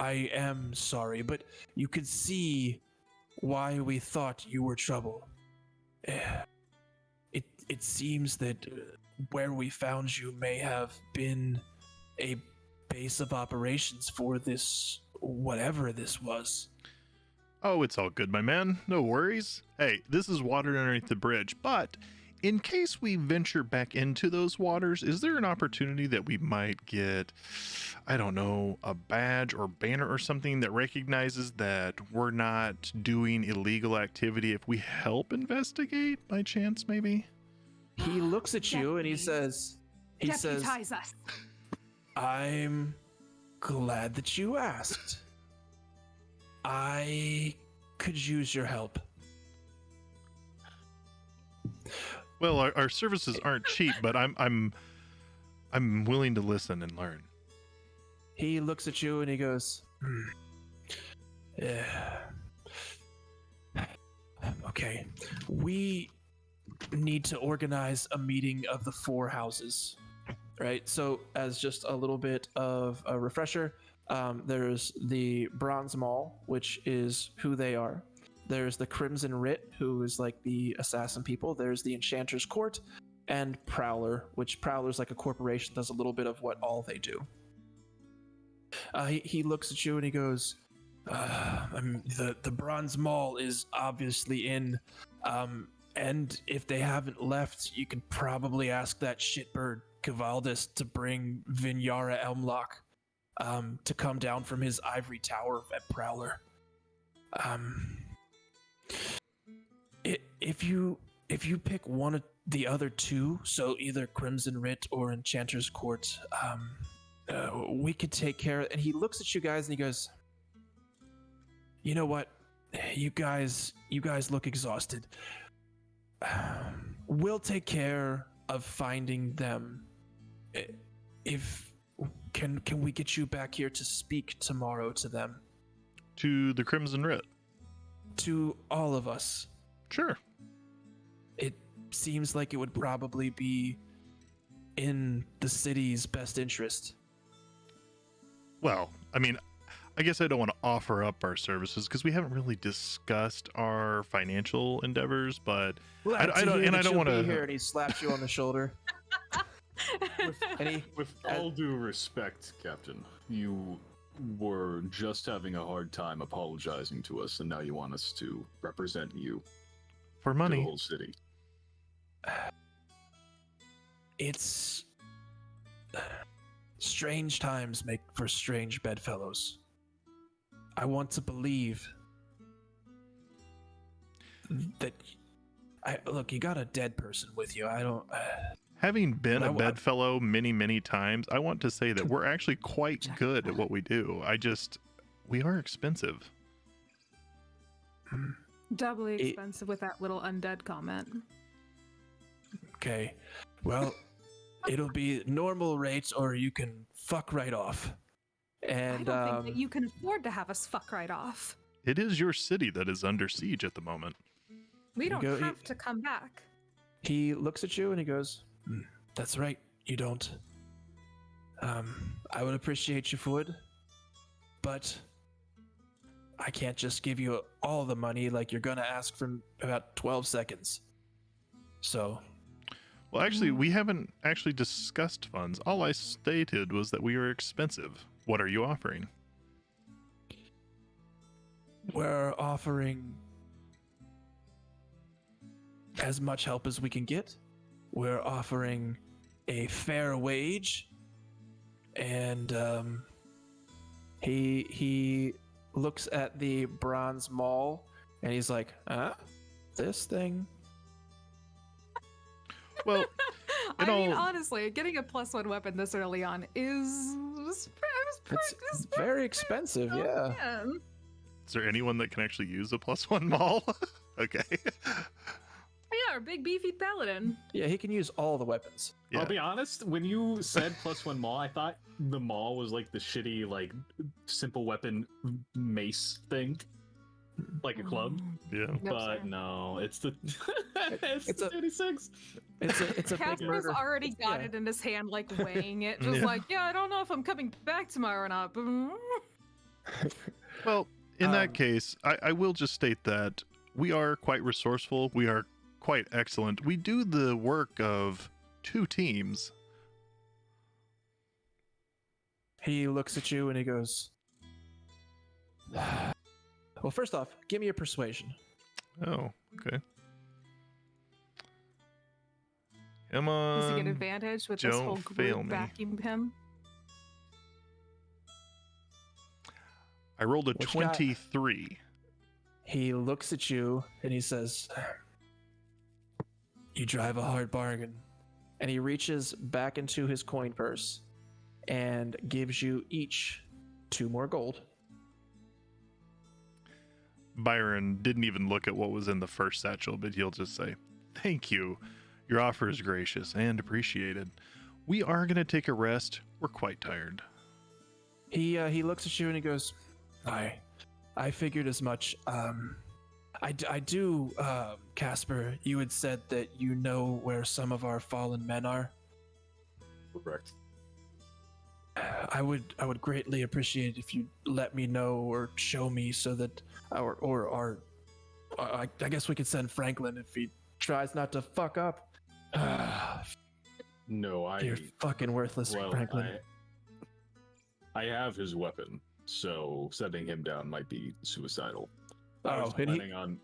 am sorry, but you could see why we thought you were trouble. It seems that where we found you may have been a base of operations for this, whatever this was." Oh, it's all good, my man. No worries. Hey, this is water underneath the bridge, but in case we venture back into those waters, is there an opportunity that we might get, I don't know, a badge or banner or something that recognizes that we're not doing illegal activity if we help investigate by chance, maybe? He looks at you and he Deputies. says, Deputize us. "I'm glad that you asked. I could use your help." Well, our services aren't cheap, but I'm willing to listen and learn. He looks at you and he goes, Yeah. Okay, we need to organize a meeting of the 4 houses, right? So, as just a little bit of a refresher, there's the Bronze Mall, which is who they are. there's the Crimson Writ, who is like the assassin people. There's the Enchanter's Court, and Prowler, which Prowler's like a corporation, does a little bit of what all they do. He looks at you and he goes, the Bronze Mall is obviously in, and if they haven't left, you can probably ask that shitbird Kavaldis to bring Vinyara Elmlock to come down from his ivory tower at Prowler. If you pick one of the other two, so either Crimson Writ or Enchanter's Court, we could take care of it. And he looks at you guys and he goes, you know what? You guys look exhausted. We'll take care of finding them. Can we get you back here to speak tomorrow to them? To the Crimson Writ. To all of us. Sure. It seems like it would probably be in the city's best interest. Well, I mean, I guess I don't want to offer up our services because we haven't really discussed our financial endeavors, but I don't want to. Here, and he slaps you on the shoulder. With all due respect, Captain, you were just having a hard time apologizing to us, and now you want us to represent you for to money. the whole city. It's strange times make for strange bedfellows. I want to believe that look, you got a dead person with you. I don't Having been a bedfellow many times, I want to say that we're actually quite good at what we do. We are expensive. Doubly expensive with that little undead comment. Okay. Well, it'll be normal rates or you can fuck right off. And I don't think that you can afford to have us fuck right off. It is your city that is under siege at the moment. We don't have to come back. He looks at you and he goes, that's right, you don't. I would appreciate you if you would, but I can't just give you all the money like you're gonna ask for about 12 seconds. So... Well, actually, we haven't actually discussed funds. All I stated was that we are expensive. What are you offering? We're offering as much help as we can get. We're offering a fair wage, and he looks at the Bronze Mall and he's like, this thing. Well, I mean, honestly, getting a +1 weapon this early on is very expensive. Yeah. Is there anyone that can actually use a +1 mall? Okay. Yeah, our big beefy paladin. Yeah, he can use all the weapons. Yeah. I'll be honest, when you said +1 maul, I thought the maul was like the shitty, like, simple weapon mace thing. Like a club. Yeah. But no, it's the it's the 36. It's a big Casper's murder. already got it in his hand, like weighing it. Just like, I don't know if I'm coming back tomorrow or not. Well, in that case, I will just state that we are quite resourceful. We are quite excellent. We do the work of 2 teams. He looks at you and he goes, well, first off, give me a persuasion. Oh, okay. Come on. Does he get advantage with this whole fail group me. backing him? I rolled a Which 23. He looks at you and he says, you drive a hard bargain. And he reaches back into his coin purse and gives you each 2 more gold. Byron didn't even look at what was in the first satchel, but he'll just say, thank you. Your offer is gracious and appreciated. We are going to take a rest. We're quite tired. He looks at you and he goes, I figured as much. I do, Casper, you had said that you know where some of our fallen men are. Correct. I would greatly appreciate if you let me know or show me so that our I guess we could send Franklin if he tries not to fuck up. No, You're fucking worthless, well, Franklin. I have his weapon, so setting him down might be suicidal. I was and planning on.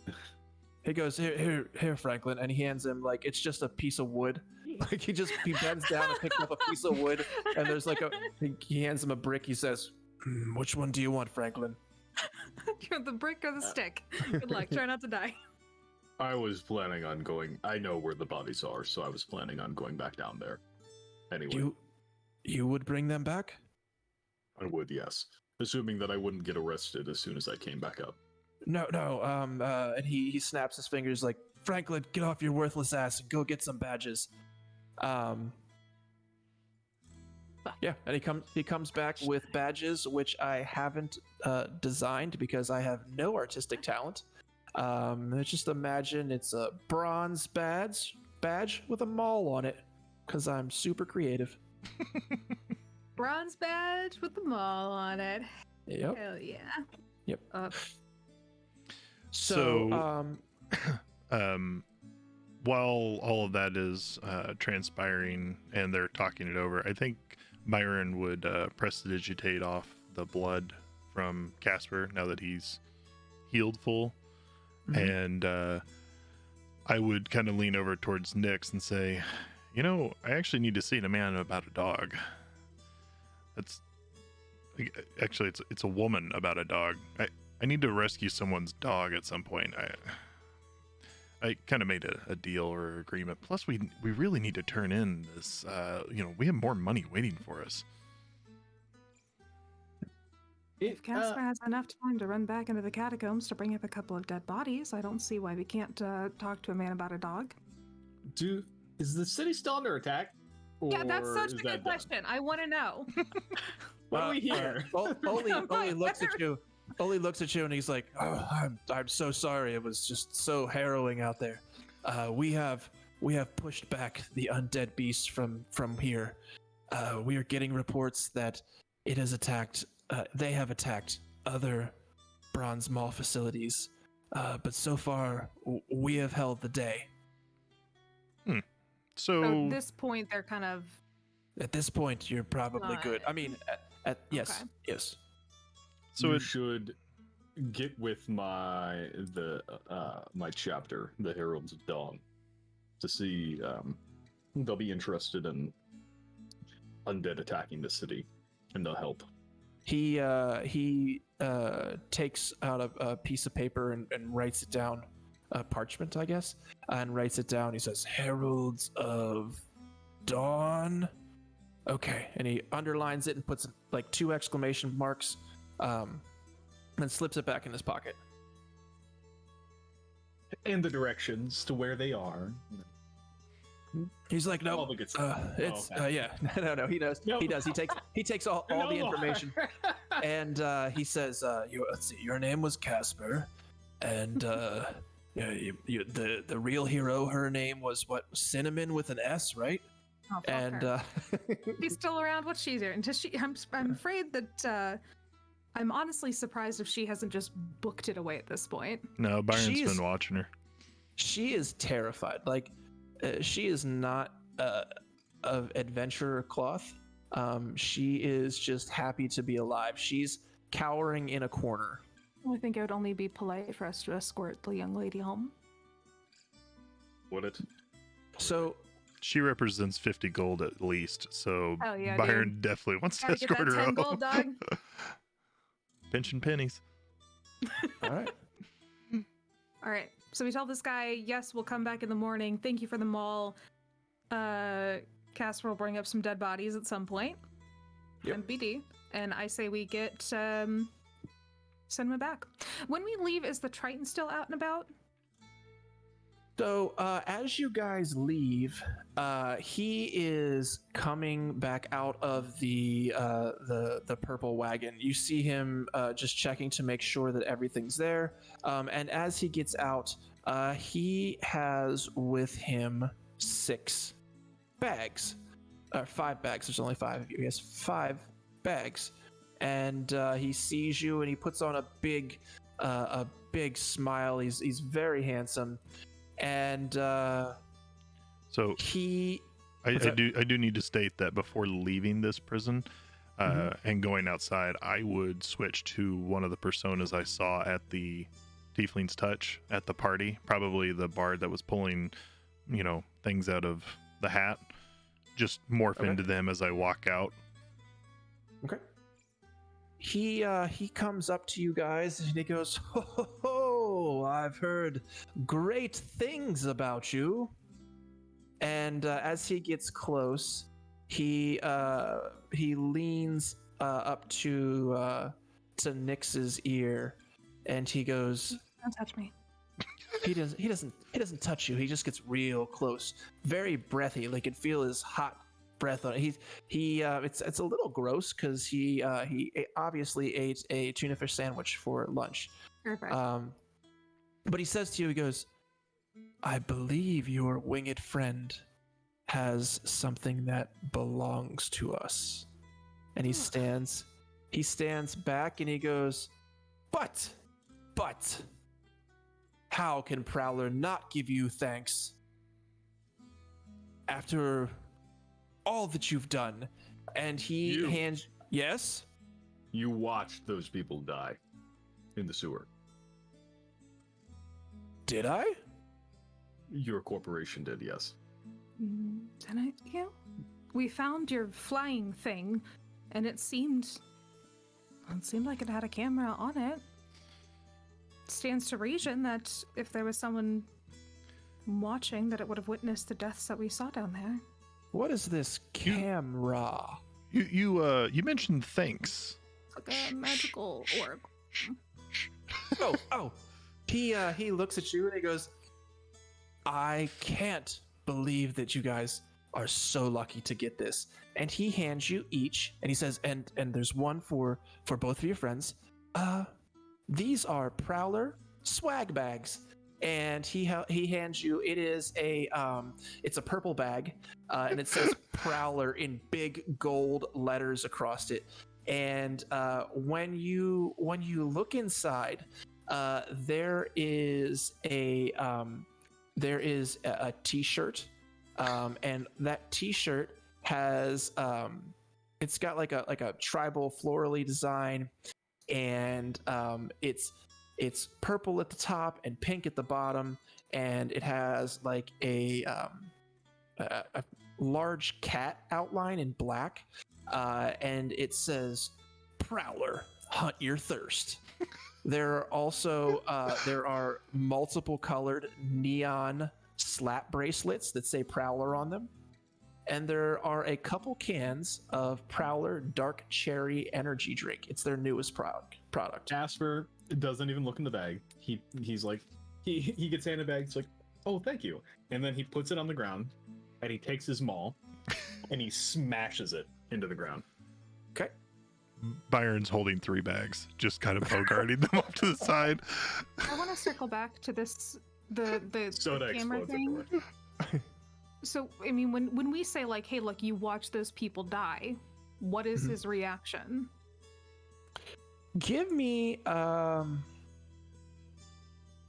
he goes, here, Franklin, and he hands him like it's just a piece of wood. Like he bends down and picks up a piece of wood, and there's like he hands him a brick. He says, "Which one do you want, Franklin?" You're the brick or the stick. Good luck. Try not to die. I was planning on going. I know where the bodies are, so I was planning on going back down there. Anyway, You would bring them back? I would, yes, assuming that I wouldn't get arrested as soon as I came back up. No. And he snaps his fingers like, Franklin, get off your worthless ass and go get some badges. Yeah, and he comes back with badges, which I haven't designed because I have no artistic talent. Just imagine it's a bronze badge with a mall on it, because I'm super creative. Bronze badge with the mall on it. Yep. Hell yeah. Yep. So, while all of that is transpiring and they're talking it over, I think Byron would prestidigitate off the blood from Casper now that he's healed full. Mhm. And I would kind of lean over towards Nyx and say, I actually need to see a man about a dog. Actually, it's a woman about a dog. I need to rescue someone's dog at some point. I kind of made a deal or agreement. Plus, we really need to turn in this. We have more money waiting for us. If Casper has enough time to run back into the catacombs to bring up a couple of dead bodies, I don't see why we can't talk to a man about a dog. Is the city still under attack? Yeah, that's Or such is a that good done? question. I want to know. What do we hear? Only looks at you. Only looks at you and he's like, oh, I'm so sorry. It was just so harrowing out there. We have pushed back the undead beast from here. We are getting reports that it has attacked. They have attacked other Bronze Mall facilities, but so far we have held the day. So So, at this point, they're kind of. At this point, you're probably good. I mean, yes, Okay. yes. so you it, should get with my chapter, the Heralds of Dawn, to see they'll be interested in undead attacking the city, and they'll help. He takes out a piece of paper and writes it down, parchment, I guess, and writes it down. He says, "Heralds of Dawn." Okay, and he underlines it and puts like 2 exclamation marks, then slips it back in his pocket. And the directions to where they are. He's like, All "No, the good stuff. it's okay. yeah, no, he knows, Nope. he does. He takes all No the more. information." And he says, let's see, your name was Casper, and the real hero, her name was what? Cinnamon with an S, right? Oh, fuck And her. She's still around. What's she doing? I'm afraid that I'm honestly surprised if she hasn't just booked it away at this point. no, Byron's she's- been watching her. she is terrified. Like, she is not of adventurer cloth. She is just happy to be alive. She's cowering in a corner. I think it would only be polite for us to escort the young lady home. Would it? So She represents 50 gold at least, so Hell yeah, Byron definitely wants to Gotta get escort that her 10 home. gold, dog. Pinching pennies. all right. All right. So we tell this guy, yes, we'll come back in the morning. Thank you for the mall. Casper will bring up some dead bodies at some point. Yep. And BD. And I say we get Cinnamon back. When we leave, is the Triton still out and about? So as you guys leave, he is coming back out of the purple wagon. You see him just checking to make sure that everything's there. And as he gets out, he has with him 6 bags, or 5 bags. There's only 5 of you. He has 5 bags, and he sees you, and he puts on a big a big smile. He's very handsome, and So he. I What's that? do need to state that before leaving this prison and going outside, I would switch to one of the personas I saw at the Tiefling's Touch at the party, probably the bard that was pulling, things out of the hat. Just morph Okay. into them as I walk out. Okay. He comes up to you guys and he goes, "Ho ho ho! I've heard great things about you." And as he gets close, he leans up to Nyx's ear, and he goes, Don't touch me. He doesn't touch you. He just gets real close, very breathy. Like, you can feel his hot breath on it. It's a little gross because he obviously ate a tuna fish sandwich for lunch. Perfect. But he says to you, he goes, "I believe your winged friend has something that belongs to us." And he stands back and he goes, But, how can Prowler not give you thanks after all that you've done?" And he You. hands, yes? You watched those people die in the sewer. Did I? Your corporation did, yes. Didn't you? We found your flying thing, and it seemed like it had a camera on it. Stands to reason that if there was someone watching, that it would have witnessed the deaths that we saw down there. What is this camera? You mentioned thanks. It's like a magical orb. Oh. He looks at you and he goes, "I can't believe that you guys are so lucky to get this." And he hands you each, and he says, and there's one for both of your friends. These are Prowler swag bags. And he hands you, it's a purple bag, and it says Prowler in big gold letters across it. And when you look inside, there is a t-shirt, and that t-shirt has it's got like a tribal florally design, and it's purple at the top and pink at the bottom, and it has like a large cat outline in black, and it says, "Prowler, hunt your thirst." There are also there are multiple colored neon slap bracelets that say Prowler on them, and there are a couple cans of Prowler Dark Cherry Energy Drink. It's their newest product. Casper doesn't even look in the bag. He's like, he gets handed a bag. He's like, "Oh, thank you," and then he puts it on the ground, and he takes his maul, and he smashes it into the ground. Okay. Byron's holding 3 bags, just kind of bogarting them off to the side. I want to circle back to this the Soda camera explodes thing. everywhere. So, I mean, when we say like, "Hey, look, you watch those people die," what is his reaction? Give me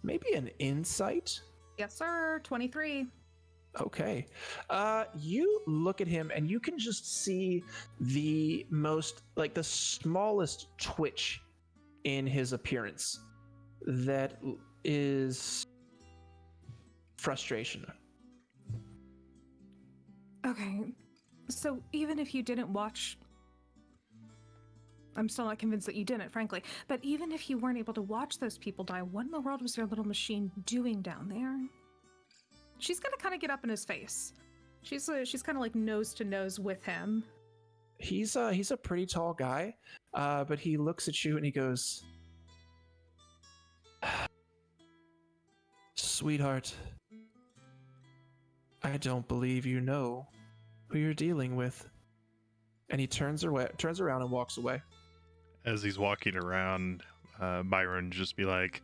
maybe an insight. Yes, sir. 23. Okay. You look at him and you can just see the smallest twitch in his appearance. That is frustration. Okay. So even if you didn't watch, I'm still not convinced that you didn't, frankly. But even if you weren't able to watch those people die, what in the world was your little machine doing down there? She's gonna kind of get up in his face. She's kind of like nose to nose with him. He's a pretty tall guy, but he looks at you and he goes, "Sweetheart, I don't believe you know who you're dealing with." And he turns around and walks away. As he's walking around, Byron just be like,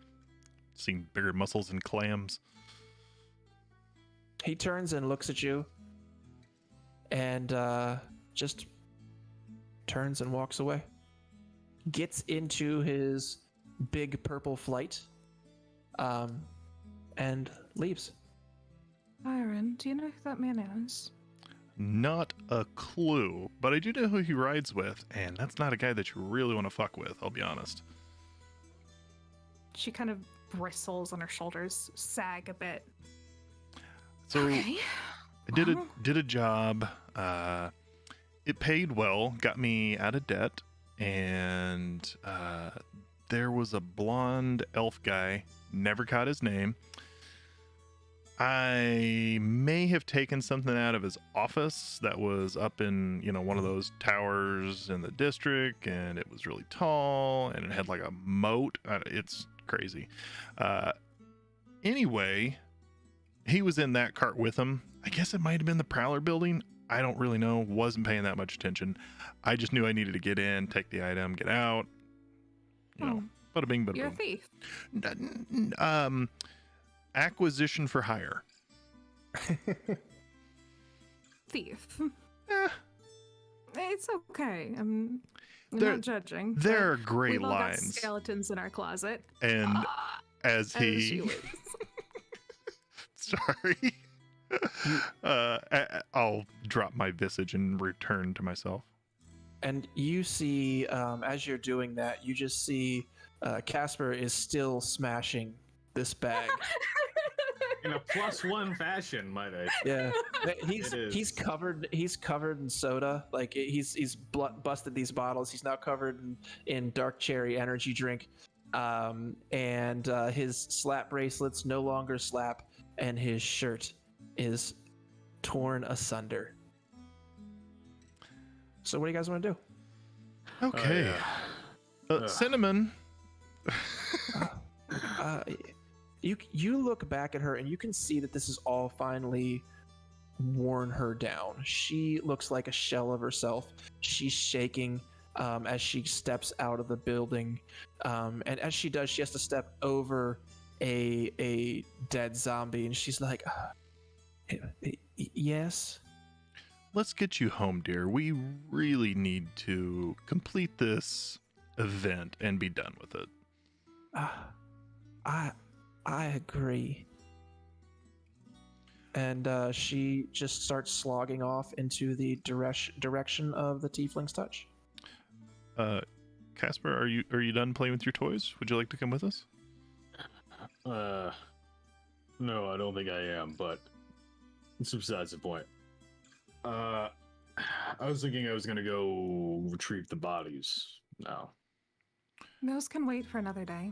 "Seen bigger muscles than clams." He turns and looks at you and just turns and walks away. Gets into his big purple flight, and leaves. Byron, do you know who that man is? Not a clue, but I do know who he rides with, and that's not a guy that you really want to fuck with, I'll be honest. She kind of bristles and her shoulders sag a bit. So Okay. I did a job. It paid well, got me out of debt, and there was a blonde elf guy. Never caught his name. I may have taken something out of his office that was up in, one of those towers in the district, and it was really tall, and it had like a moat. It's crazy. Anyway, he was in that cart with him. I guess it might have been the Prowler building. I don't really know. Wasn't paying that much attention. I just knew I needed to get in, take the item, get out. Bada bing, bada You're a boom. thief. Acquisition for hire. Thief. Eh, It's okay. I'm There- not judging. there are but great we've all got lines. skeletons in our closet. And Ah, as as he she lives. sorry. I'll drop my visage and return to myself. And you see, as you're doing that, you just see Casper is still smashing this bag. In a +1 fashion, might I? Yeah, he's It is. he's covered in soda. Like he's busted these bottles. He's now covered in dark cherry energy drink, and his slap bracelets no longer slap, and his shirt is torn asunder. So what do you guys want to do? Okay. yeah. Ugh. Cinnamon. You look back at her and you can see that this is all finally worn her down. She looks like a shell of herself. She's shaking as she steps out of the building, and as she does, she has to step over a dead zombie, and she's like, "Yes." Let's get you home, dear. We really need to complete this event and be done with it. I agree. And she just starts slogging off into the direction of the tiefling's touch. Casper, are you done playing with your toys? Would you like to come with us? No, I don't think I am, but it's besides the point. I was thinking I was gonna go retrieve the bodies. No. Those can wait for another day.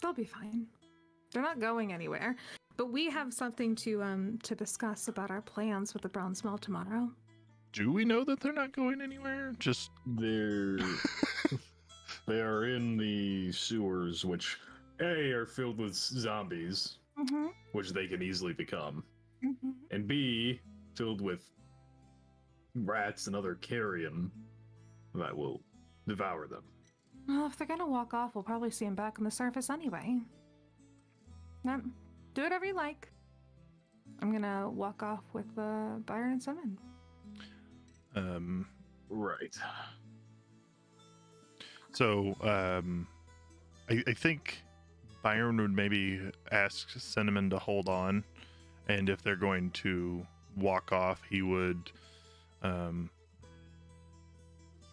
They'll be fine. They're not going anywhere. But we have something to discuss about our plans with the brown smell tomorrow. Do we know that they're not going anywhere? Just They are in the sewers, which A, are filled with zombies, Mm-hmm. which they can easily become, Mm-hmm. and B, filled with rats and other carrion that will devour them. Well, if they're gonna walk off, we'll probably see them back on the surface anyway. Yep. Do whatever you like. I'm gonna walk off with Byron and Simon. Right. So, I think Byron would maybe ask Cinnamon to hold on, and if they're going to walk off, he would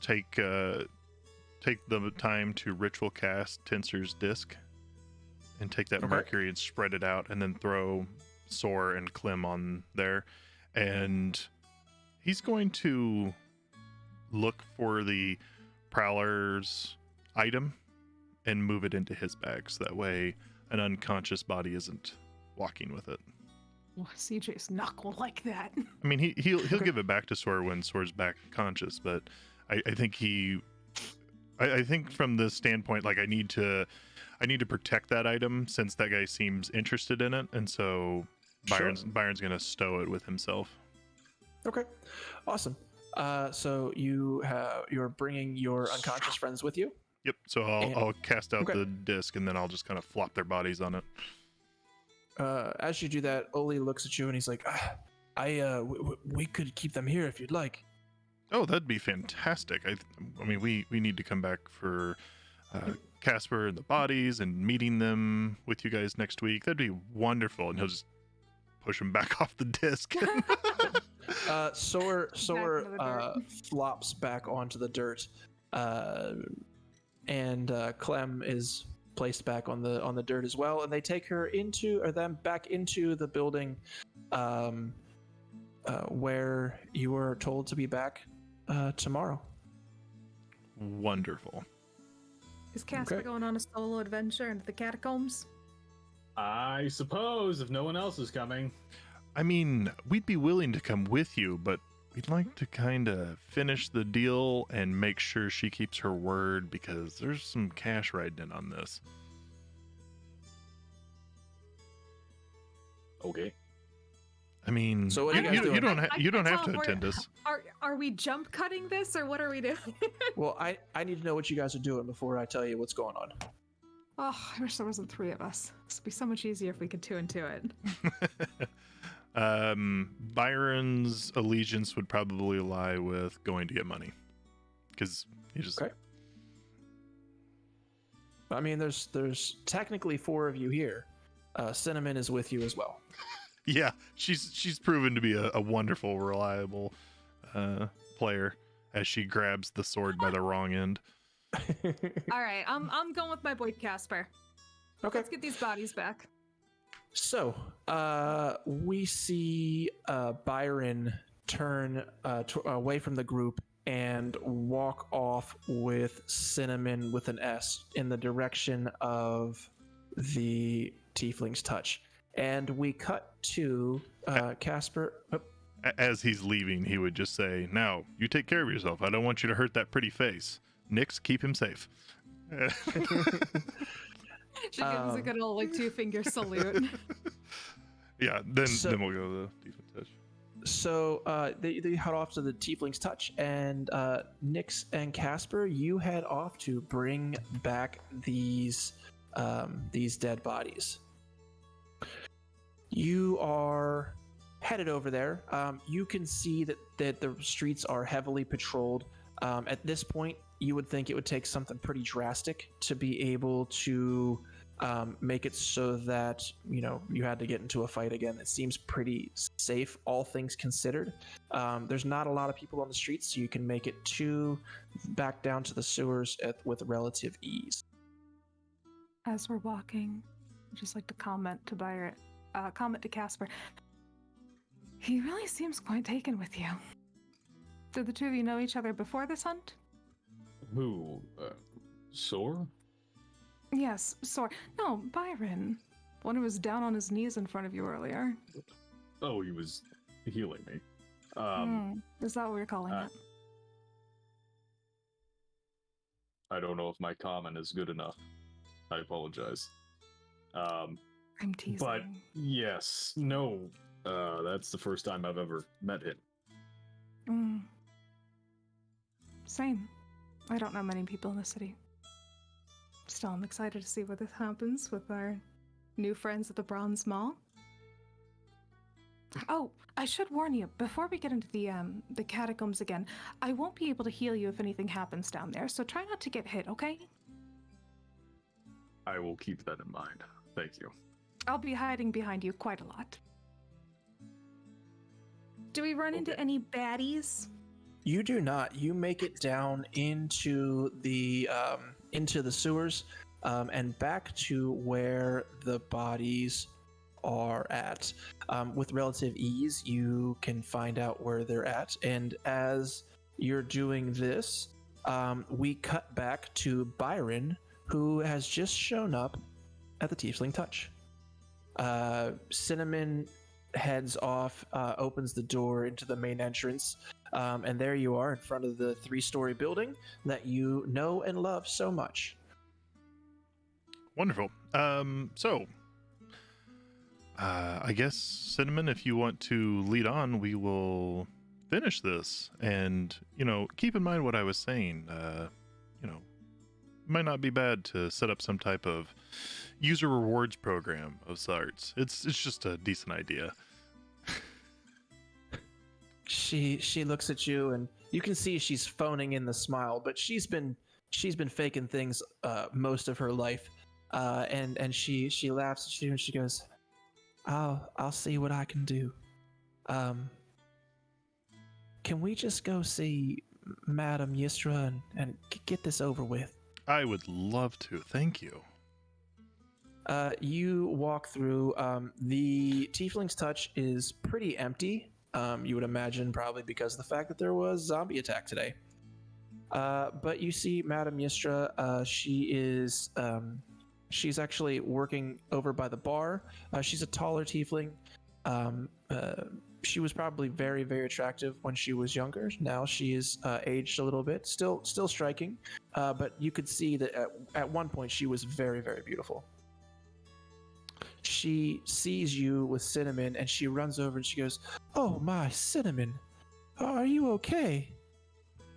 take the time to ritual cast Tensor's Disc, and take that Okay. mercury and spread it out, and then throw Soar and Clem on there, and he's going to look for the Prowler's item and move it into his bag, so that way an unconscious body isn't walking with it. Oh, CJ's not gonna like that. I mean, he'll give it back to Soar when Soar's back conscious, but I think I think from the standpoint, like I need to protect that item since that guy seems interested in it, and so Sure. Byron's gonna stow it with himself. Okay, awesome. So you're bringing your unconscious friends with you. Yep. So I'll cast out Okay. the disc, and then I'll just kind of flop their bodies on it. As you do that, Oli looks at you and he's like, we could keep them here if you'd like. Oh, that'd be fantastic. I mean, we need to come back for Casper and the bodies and meeting them with you guys next week. That'd be wonderful. And he'll just push him back off the disc. Sor into the dirt. flops back onto the dirt, and Clem is placed back on the dirt as well. And they take her back into the building, where you were told to be back tomorrow. Wonderful. Is Casper Okay. going on a solo adventure into the catacombs? I suppose if no one else is coming. I mean, we'd be willing to come with you, but we'd like to kind of finish the deal and make sure she keeps her word because there's some cash riding in on this. Okay. I mean, So what are you guys doing? you don't I you don't can't have to tell if attend we're- us. Are we jump cutting this or what are we doing? Well, I need to know what you guys are doing before I tell you what's going on. Oh, I wish there wasn't 3 of us. This would be so much easier if we could 2 and 2 it. Byron's allegiance would probably lie with going to get money because he just Okay. I mean, there's technically 4 of you here. Cinnamon is with you as well. yeah, she's proven to be a wonderful, reliable player as she grabs the sword by the wrong end. All right, I'm going with my boy Casper. Okay. Let's get these bodies back. So, we see Byron turn away from the group and walk off with Cinnamon with an S in the direction of the Tiefling's Touch. And we cut to Casper. Oh, As he's leaving, he would just say, "Now, you take care of yourself. I don't want you to hurt that pretty face. Nix, keep him safe." She gives us a good old 2-finger salute. Yeah, then So- we'll go to the defense touch. So they head off to the Tiefling's Touch, and Nix and Casper, you head off to bring back these dead bodies. You are headed over there. You can see that the streets are heavily patrolled. At this point, you would think it would take something pretty drastic to be able to make it so that you had to get into a fight again. It seems pretty safe, all things considered. There's not a lot of people on the streets, so you can make it back down to the sewers with relative ease. As we're walking, I'd just like to comment to Casper. He really seems quite taken with you. Did the 2 of you know each other before this hunt? Who? Sore? Yes, sorry. No, Byron. One who was down on his knees in front of you earlier. Oh, he was healing me. Is that what we're calling it? I don't know if my comment is good enough. I apologize. I'm teasing. But yes, no, that's the first time I've ever met him. Same. I don't know many people in the city. Still, I'm excited to see what this happens with our new friends at the Bronze Mall. Oh, I should warn you, before we get into the catacombs again, I won't be able to heal you if anything happens down there, so try not to get hit, okay? I will keep that in mind. Thank you. I'll be hiding behind you quite a lot. Do we run into Okay. any baddies? You do not. You make it down into the sewers and back to where the bodies are at. With relative ease, you can find out where they're at. And as you're doing this, we cut back to Byron, who has just shown up at the Tiefling Touch. Cinnamon heads off, opens the door into the main entrance, and there you are in front of the 3-story building that you know and love so much. Wonderful. I guess, Cinnamon, if you want to lead on, we will finish this. And, keep in mind what I was saying. It might not be bad to set up some type of user rewards program of sorts. It's just a decent idea. She looks at you, and you can see she's phoning in the smile, but she's been she's been faking things most of her life, and she laughs at you and she goes, I'll see what I can do. Can we just go see Madam Yisra and get this over with? I would love to. Thank you. You walk through. The Tiefling's touch is pretty empty. You would imagine probably because of the fact that there was zombie attack today. But you see Madam Yisra. She's actually working over by the bar. She's a taller Tiefling. She was probably very, very attractive when she was younger. Now she is aged a little bit. Still striking. But you could see that at one point she was very, very beautiful. She sees you with Cinnamon and she runs over and she goes, "Oh my Cinnamon, are you okay?"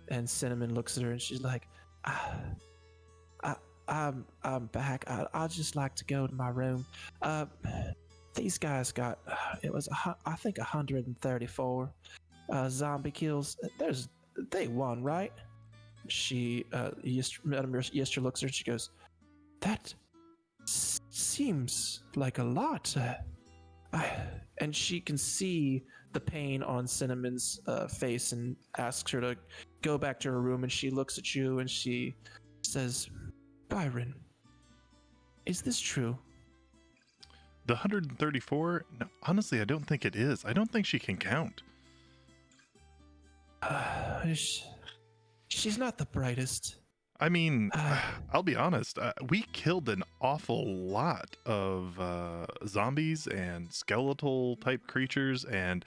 And Cinnamon looks at her and she's like, I'm back. I'd just like to go to my room. These guys got I think 134 zombie kills. They won, right? Madam Yester looks at her and she goes, "That seems like a lot." And she can see the pain on Cinnamon's face and asks her to go back to her room. And she looks at you and she says, "Byron, is this true?" The 134? No, honestly, I don't think it is. I don't think she can count. She's not the brightest. I mean, I'll be honest. We killed an awful lot of zombies and skeletal type creatures and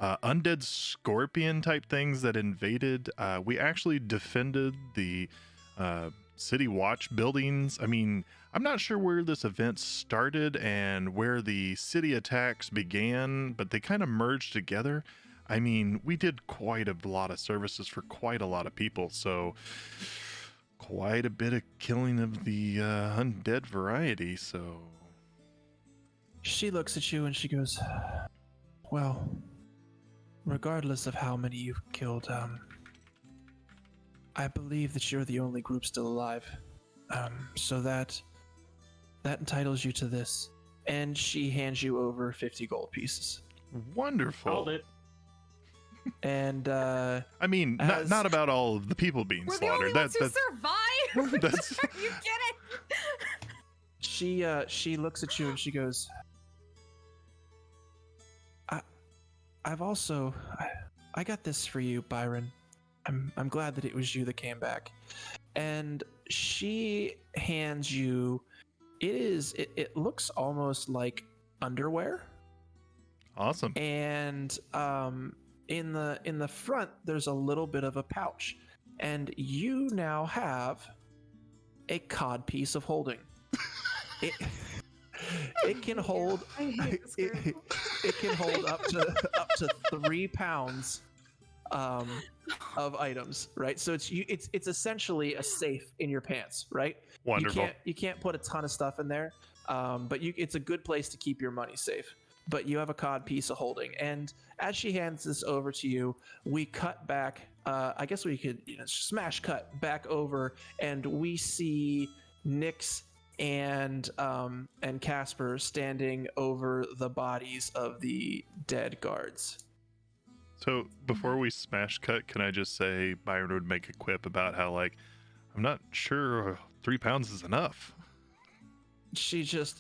undead scorpion type things that invaded. We actually defended the city watch buildings. I mean, I'm not sure where this event started and where the city attacks began, but they kind of merged together. I mean, we did quite a lot of services for quite a lot of people, so quite a bit of killing of the undead variety, so... She looks at you and she goes, "Well, regardless of how many you've killed, I believe that you're the only group still alive. So that entitles you to this." And she hands you over 50 gold pieces. Wonderful. Called it. And I mean, as- not about all of the people being We're slaughtered. the only ones who survive. that's- Are you kidding? she looks at you and she goes, I've also I got this for you, Byron. I'm glad that it was you that came back." And she hands you, it looks almost like underwear. awesome. And in the front there's a little bit of a pouch, and you now have a cod piece of holding. It can hold I hate this group. it can hold up to 3 pounds of items, right? So it's essentially a safe in your pants, right? Wonderful. You can't put a ton of stuff in there, but it's a good place to keep your money safe. But you have a cod piece of holding, and as she hands this over to you, we cut back. I guess we could smash cut back over, and we see Nyx and Casper standing over the bodies of the dead guards. So before we smash cut, can I just say Byron would make a quip about how, like, I'm not sure 3 pounds is enough. She shakes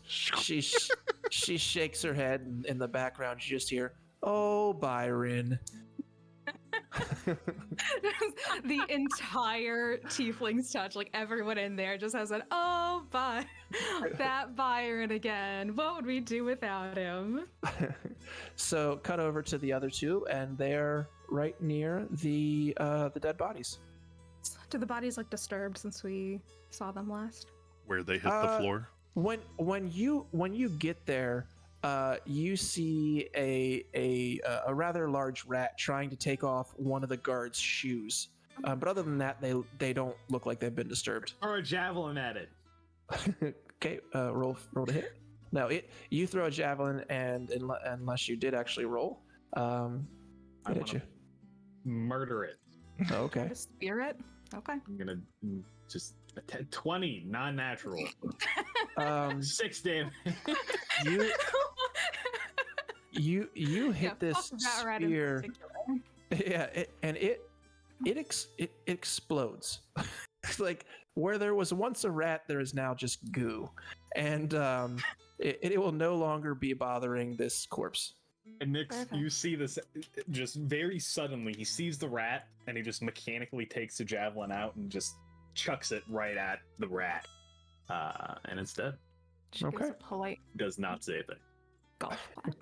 her head, and in the background you just hear, "Oh, Byron." The entire Tiefling's touch, like everyone in there just has an "oh, that Byron again. What would we do without him?" So cut over to the other two, and they're right near the dead bodies. Do the bodies look disturbed since we saw them last? Where they hit the floor. When you get there, you see a rather large rat trying to take off one of the guards' shoes. But other than that, they don't look like they've been disturbed. Or a javelin at it. Okay, roll to hit. No, you throw a javelin, and unless you did actually roll, I hit at you. wanna murder it. Okay. A spirit? Okay. I'm gonna just 20 non-natural. Um, 6 damage. you hit Yeah, this fuck that rat in spear. particular. Yeah, it explodes. It's like where there was once a rat, there is now just goo, and it will no longer be bothering this corpse. And Nix, Perfect. you see this just very suddenly. He sees the rat, and he just mechanically takes the javelin out and just chucks it right at the rat. And it's dead. She gives Okay. a polite Does not say a thing. golf clap.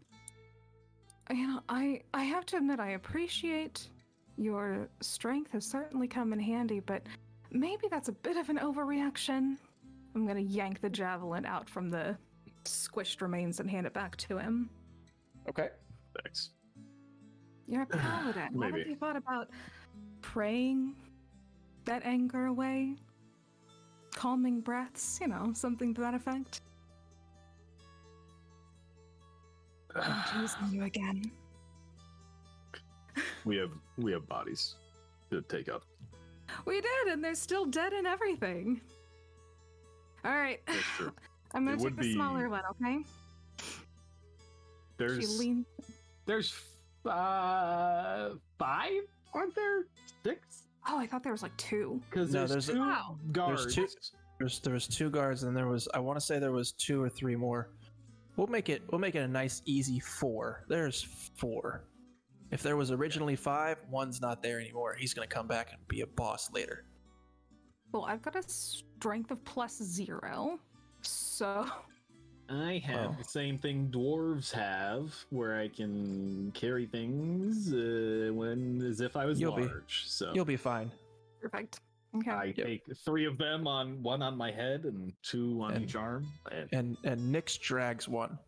You know, I have to admit, I appreciate your strength has certainly come in handy, but maybe that's a bit of an overreaction. I'm gonna yank the javelin out from the squished remains and hand it back to him. Okay. Thanks. You're a paladin. What Maybe. have you thought about praying that anger away? Calming breaths, you know, something to that effect? I'm choosing you again. We have bodies to take up. We did, and they're still dead and everything. All right. That's true. I'm gonna It take would the be- smaller one, okay? She There's leans. there's 5, aren't there? 6? Oh, I thought there was like 2. Because No, there's there's a- 2 Wow. guards. There was 2 guards, and there was, I want to say there was 2 or 3 more. We'll make it a nice easy 4. There's 4. If there was originally 5, one's not there anymore. He's gonna come back and be a boss later. Well, I've got a strength of +0, so I have Oh. the same thing dwarves have, where I can carry things as if I was You'll be- large. So You'll be fine. perfect. Okay. I take 3 of them on one on my head and 2 on And- each arm. And And Nyx drags one.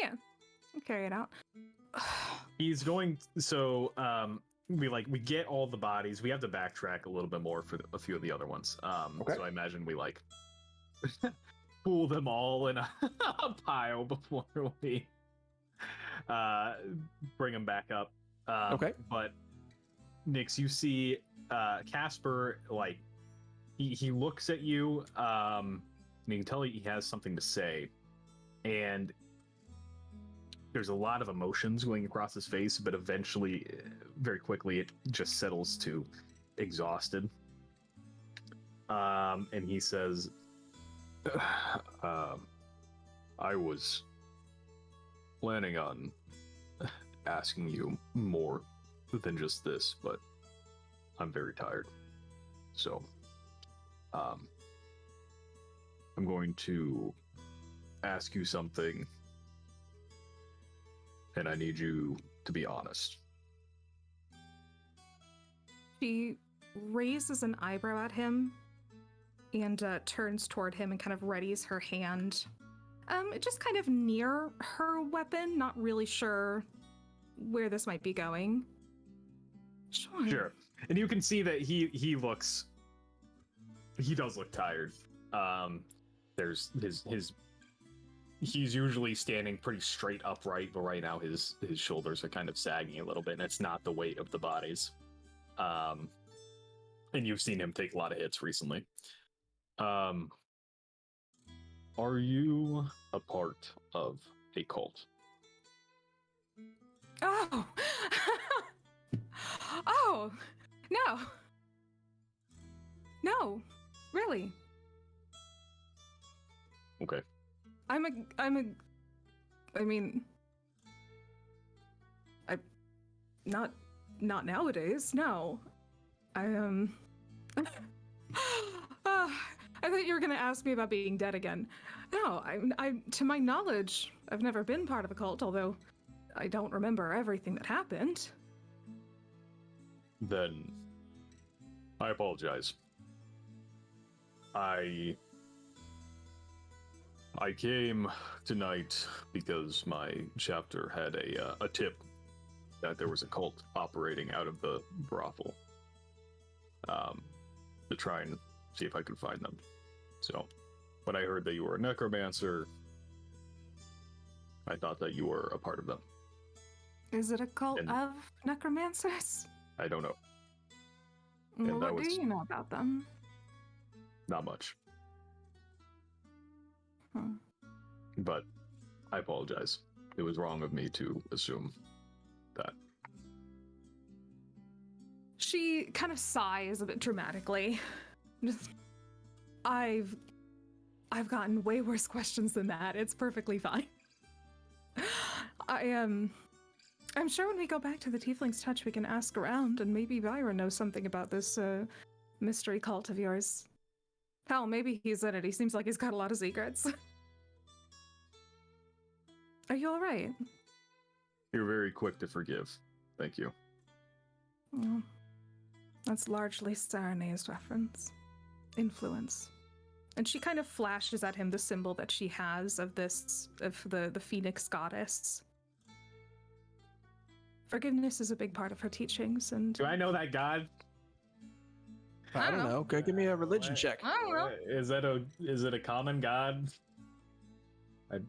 I'll carry it out. he's going. So we get all the bodies. We have to backtrack a little bit more for a few of the other ones. Okay. So I imagine we pool them all in a pile before we bring them back up. Okay. But Nix, you see Casper, he looks at you, and you can tell he has something to say, and there's a lot of emotions going across his face, but eventually, very quickly, it just settles to exhausted. And he says, I was planning on asking you more than just this, but I'm very tired. So, I'm going to ask you something, and I need you to be honest. She raises an eyebrow at him and turns toward him and kind of readies her hand. Just kind of near her weapon, not really sure where this might be going. Sure. And you can see that he does look tired. There's he's usually standing pretty straight upright, but right now his shoulders are kind of sagging a little bit, and it's not the weight of the bodies. And you've seen him take a lot of hits recently. Are you a part of a cult? Oh! Oh! No! No! Really? Okay. I mean, not nowadays, no. I thought you were gonna ask me about being dead again. No, I to my knowledge, I've never been part of a cult, although I don't remember everything that happened. Then I apologize. I came tonight because my chapter had a tip that there was a cult operating out of the brothel. To try and see if I could find them. So, when I heard that you were a necromancer, I thought that you were a part of them. Is it a cult And- of necromancers? I don't know. Well, that what was do you know about them? not much. Hmm. But I apologize. It was wrong of me to assume that. She kind of sighs a bit dramatically. Just, I've gotten way worse questions than that. It's perfectly fine. I'm sure when we go back to the Tiefling's Touch, we can ask around, and maybe Byron knows something about this mystery cult of yours. Hell, maybe he's in it. He seems like he's got a lot of secrets. Are you all right? You're very quick to forgive. Thank you. Well, that's largely Sarene's reference. Influence. And she kind of flashes at him the symbol that she has of the Phoenix goddess. Forgiveness is a big part of her teachings, and Do I know that god? I don't know. Go give me a religion check. I don't know. Is it a common god? I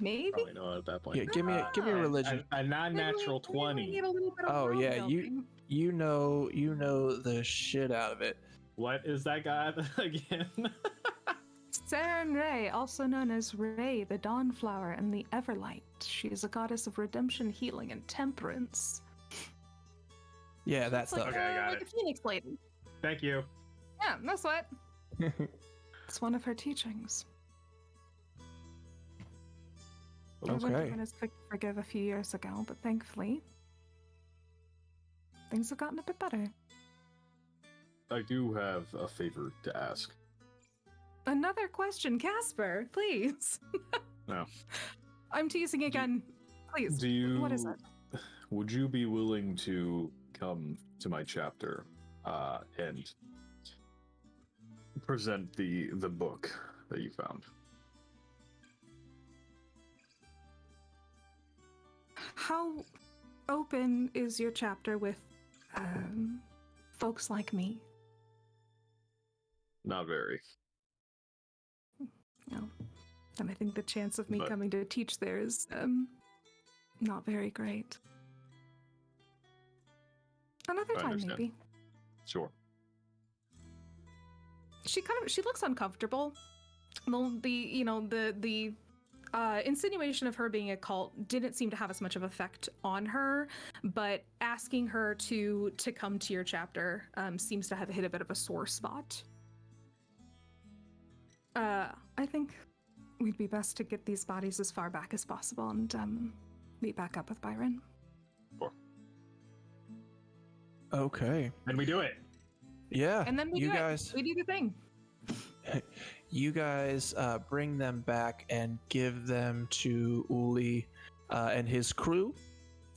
Maybe. probably know it at that point. Yeah, give me a religion. A non-natural Maybe we 20. need a little bit of Oh, world yeah, building. You know the shit out of it. What is that god again? Saren Ray, also known as Ray, the Dawnflower and the Everlight. She is a goddess of redemption, healing, and temperance. Yeah, that's It's like, the. Okay, I got like it. a phoenix lady. Thank you. Yeah, that's what. It's one of her teachings. I wouldn't have Okay. been as quick to forgive a few years ago, but thankfully, things have gotten a bit better. I do have a favor to ask. Another question, Casper, please. No. I'm teasing again. Please. Do you? What is it? Would you be willing to come to my chapter and present the book that you found? How open is your chapter with folks like me? Not very. No. And I think the chance of me But- coming to teach there is not very great. Another I time, understand. maybe. Sure. She looks uncomfortable. The insinuation of her being a cult didn't seem to have as much of effect on her, but asking her to come to your chapter seems to have hit a bit of a sore spot. I think we'd be best to get these bodies as far back as possible and meet back up with Byron. Sure. Okay. And we do it. Yeah. And then we you do guys, it. We do the thing. you guys bring them back and give them to Uli and his crew.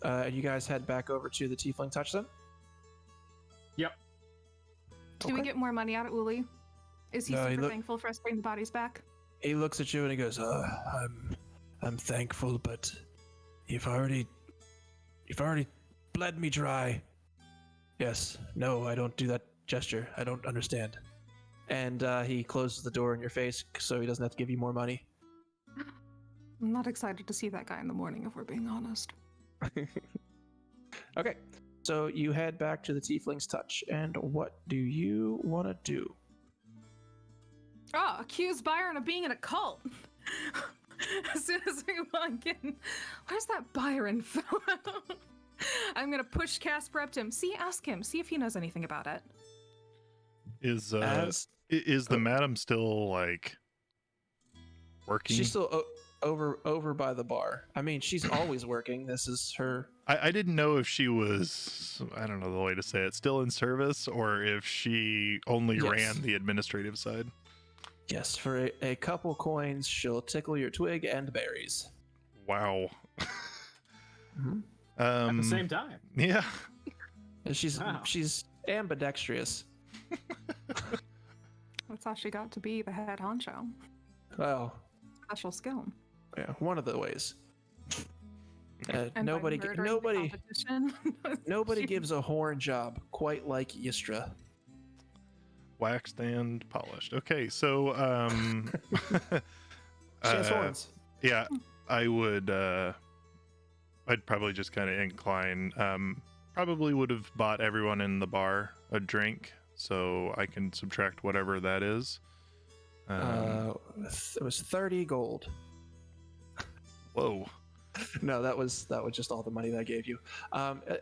And you guys head back over to the Tiefling Touch then? Yep. Do we get more money out of Uli? Is he No, he super look- thankful for us bringing the bodies back? He looks at you and he goes, I'm thankful, but you've already bled me dry. Yes. No, I don't do that gesture. I don't understand. And he closes the door in your face so he doesn't have to give you more money. I'm not excited to see that guy in the morning, if we're being honest. Okay. So you head back to the Tiefling's Touch, and what do you want to do? Oh, accuse Byron of being in a cult. As soon as we walk in, where's that Byron fellow? I'm gonna push Casper up to him. Ask him. See if he knows anything about it. Is the madam still like working? She's still over by the bar. I mean, she's always working. This is her. I didn't know if she was, I don't know the way to say it, still in service, or if she only Yes. ran the administrative side. Yes, for a couple coins, she'll tickle your twig and berries. Wow. Mhm. At the same time. Yeah. And she's Wow. she's ambidextrous. That's how she got to be the head honcho. Well, Special skill. yeah, one of the ways. And by Nobody murdering the competition, nobody she- gives a horn job quite like Ystra. Waxed and polished. Okay, so She has horns. yeah, I would I'd probably just kind of incline probably would have bought everyone in the bar a drink, so I can subtract whatever that is. It was 30 gold. Whoa. No, that was just all the money that I gave you.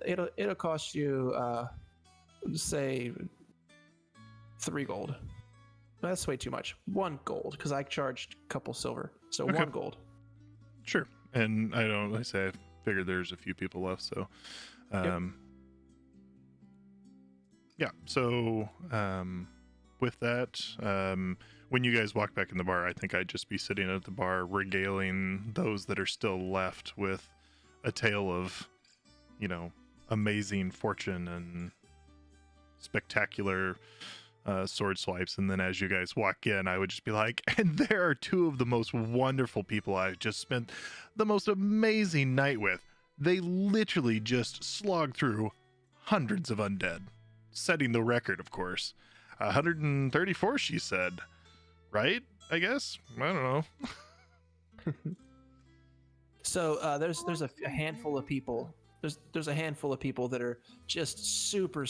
It'll cost you say 3 gold. That's way too much. 1 gold, because I charged a couple silver, so Okay. 1 gold. Sure. And I don't, like I say, I figured there's a few people left, so yeah. So with that, when you guys walk back in the bar, I think I'd just be sitting at the bar regaling those that are still left with a tale of, amazing fortune and spectacular sword swipes. And then as you guys walk in, I would just be like, and there are 2 of the most wonderful people I've just spent the most amazing night with. They literally just slogged through hundreds of undead, setting the record, of course. 134, she said. Right? I guess? I don't know. So there's a handful of people. There's a handful of people that are just super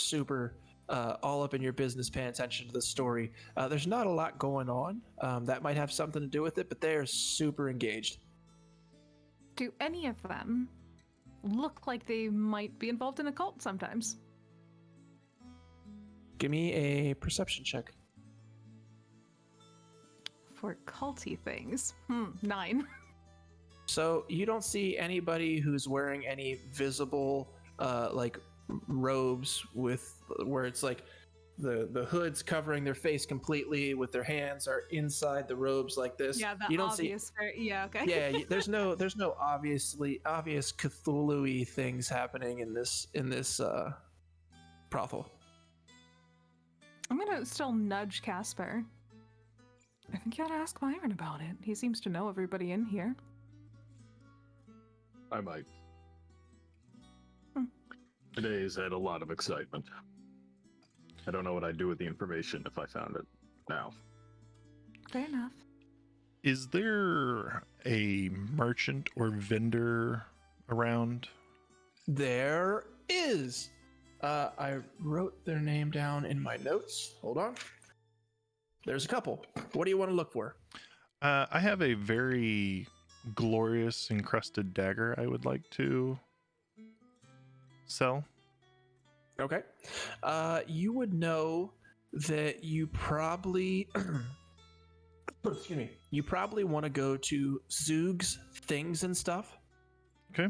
all up in your business, paying attention to the story. There's not a lot going on. That might have something to do with it, but they're super engaged. Do any of them look like they might be involved in a cult sometimes? Give me a perception check. For culty things. 9. So you don't see anybody who's wearing any visible like robes with where it's like the hood's covering their face completely, with their hands are inside the robes like this. Yeah, you don't obvious. Yeah, okay. Yeah, there's no obvious Cthulhu-y things happening in this brothel. I'm gonna still nudge Casper. I think you ought to ask Byron about it. He seems to know everybody in here. I might. Today's had a lot of excitement. I don't know what I'd do with the information if I found it now. Fair enough. Is there a merchant or vendor around? There is. I wrote their name down in my notes. Hold on. There's a couple. What do you want to look for? I have a very glorious encrusted dagger I would like to sell. Okay. You would know that you probably excuse me. You probably want to go to Zoog's Things and Stuff. Okay.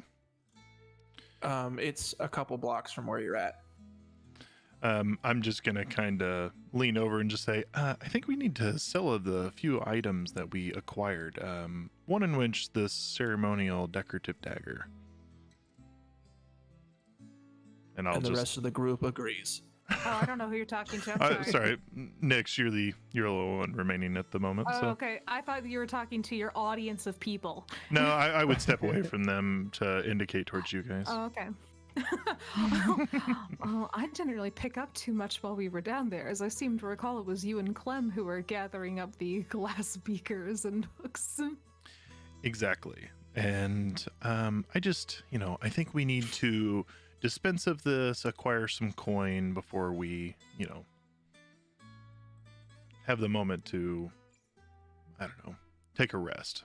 It's a couple blocks from where you're at. I'm just gonna kind of lean over and just say, I think we need to sell the few items that we acquired. One in which this ceremonial decorative dagger. And I'll And the just. rest of the group agrees. Oh, I don't know who you're talking to. I'm sorry. Sorry, Nix, you're the one remaining at the moment. Oh, So okay. I thought you were talking to your audience of people. no, I would step away from them to indicate towards you guys. Oh, okay. Oh, I didn't really pick up too much while we were down there, as I seem to recall it was you and Clem who were gathering up the glass beakers and hooks. Exactly. And I just, I think we need to dispense of this, acquire some coin before we, have the moment to, I don't know, take a rest.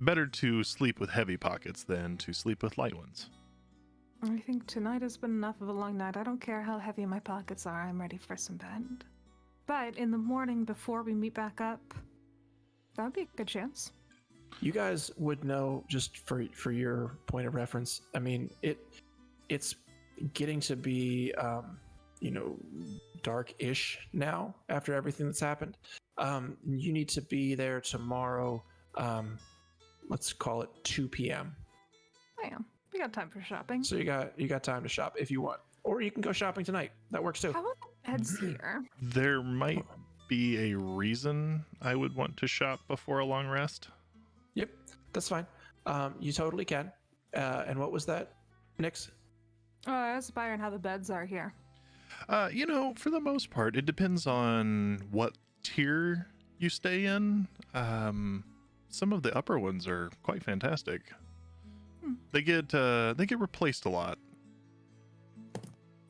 Better to sleep with heavy pockets than to sleep with light ones. I think tonight has been enough of a long night. I don't care how heavy my pockets are. I'm ready for some bed. But in the morning before we meet back up, that would be a good chance. You guys would know, just for your point of reference. I mean, it's getting to be dark-ish now after everything that's happened. You need to be there tomorrow. Let's call it 2 p.m. I am. We got time for shopping. So you got time to shop if you want, or you can go shopping tonight. That works too. How about the beds here? There might be a reason I would want to shop before a long rest. Yep, that's fine. You totally can. And what was that, Nix? Oh, I asked Byron how the beds are here. For the most part, it depends on what tier you stay in. Some of the upper ones are quite fantastic. They get replaced a lot.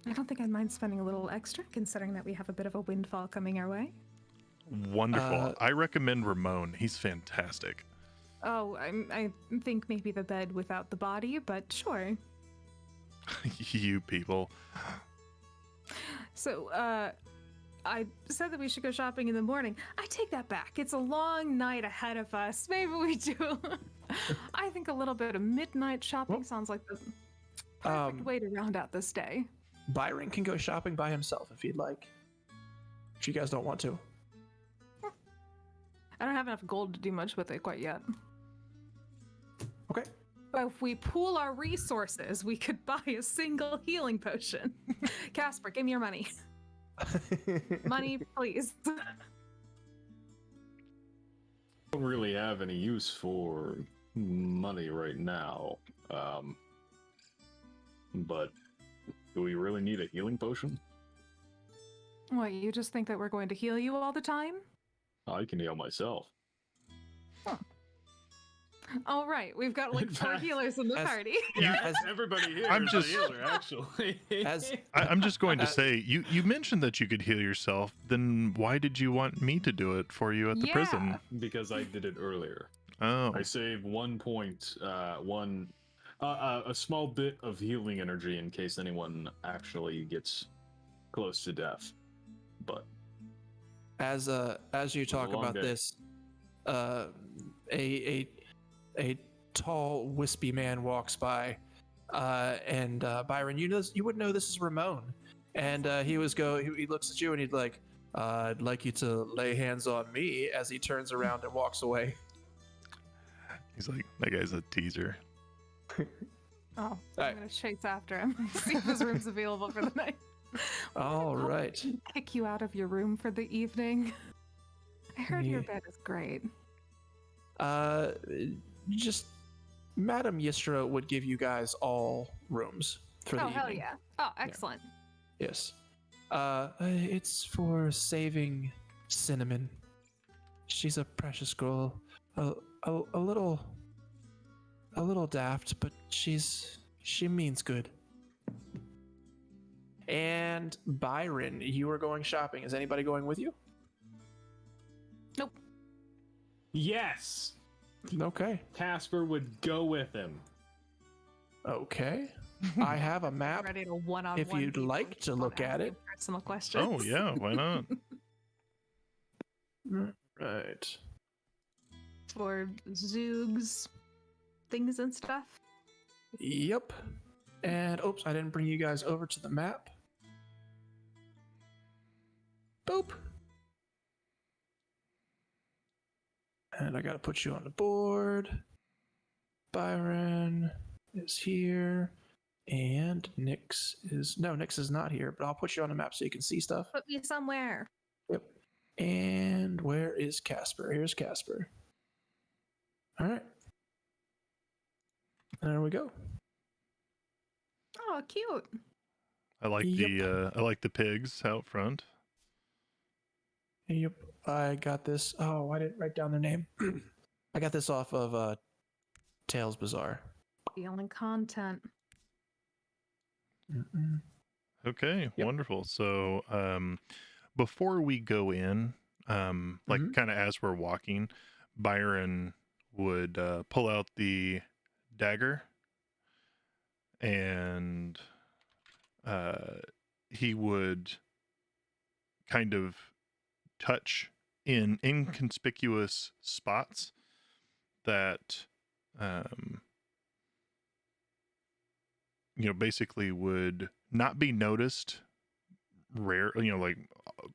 I don't think I'd mind spending a little extra, considering that we have a bit of a windfall coming our way. Wonderful. I recommend Ramon. He's fantastic. Oh, I think maybe the bed without the body, but sure. You people. So, I said that we should go shopping in the morning. I take that back. It's a long night ahead of us. Maybe we do. I think a little bit of midnight shopping sounds like the perfect way to round out this day. Byron can go shopping by himself if he'd like. If you guys don't want to. I don't have enough gold to do much with it quite yet. Okay. But if we pool our resources, we could buy a single healing potion. Casper, give me your money. Money, please. Don't really have any use for money right now. But do we really need a healing potion? What, you just think that we're going to heal you all the time? I can heal myself. All right, we've got like 4 healers in the party. Yeah, everybody here I'm is just- a healer, actually. I'm just going to say, you mentioned that you could heal yourself. Then why did you want me to do it for you at the prison? Because I did it earlier. Oh, I saved 1 point, a small bit of healing energy in case anyone actually gets close to death. But As you talk long about day. this, a tall, wispy man walks by, and Byron, you would know this is Ramon, and he looks at you and he'd like, I'd like you to lay hands on me, as he turns around and walks away. he's like, that guy's a teaser. Oh, Alright. I'm gonna chase after him. See if his room's available for the night. All I'll right. Kick you out of your room for the evening. I heard your Yeah. bed is great. Just Madam Yistra would give you guys all rooms for the Oh, evening. hell yeah. Oh, excellent. Yes. It's for saving Cinnamon. She's a precious girl. A little daft, but she means good. And Byron, you are going shopping. Is anybody going with you? Nope. yes, Okay. Casper would go with him. Okay. I have a map. Ready to one-on-one. if you'd people like who to wanna look ask at you it. Personal questions. Oh yeah, why not? Right. For Zoogs, things and stuff. Yep. And oops, I didn't bring you guys over to the map. Boop. And I gotta put you on the board. Byron is here. And Nyx is not here, but I'll put you on the map so you can see stuff. Put me somewhere. Yep. And where is Casper? Here's Casper. All right. There we go. Oh, cute. I like the pigs out front. Yep, I got this. Oh, I didn't write down their name. I got this off of Tales Bazaar. Feeling content. Mm-mm. Okay, Yep. wonderful. So, before we go in, like Mhm. kind of as we're walking, Byron would pull out the dagger, and he would kind of touch in inconspicuous spots that basically would not be noticed like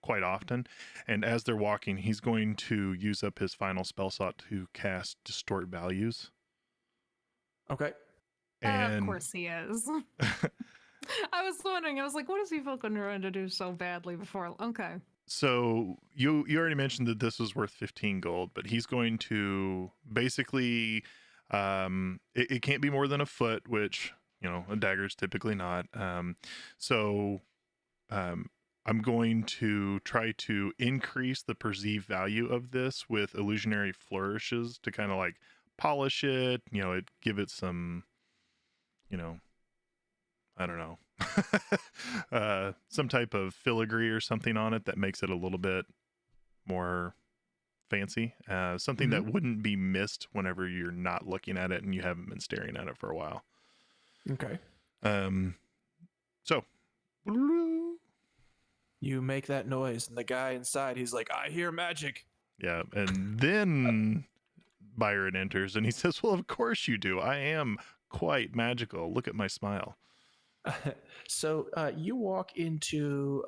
quite often. And as they're walking, he's going to use up his final spell slot to cast Distort Values. Okay. And Of course he is. I was wondering, I was like, what is he fucking trying to do so badly before? Okay. so you already mentioned that this was worth 15 gold, but he's going to basically it can't be more than a foot, which a dagger is typically not. I'm going to try to increase the perceived value of this with illusionary flourishes to kind of like polish it, give it some I don't know, some type of filigree or something on it that makes it a little bit more fancy. Something that wouldn't be missed whenever you're not looking at it and you haven't been staring at it for a while. Okay. So You make that noise, and the guy inside, he's like, I hear magic. yeah, and then Byron enters and he says, well, of course you do. I am quite magical. Look at my smile. So you walk into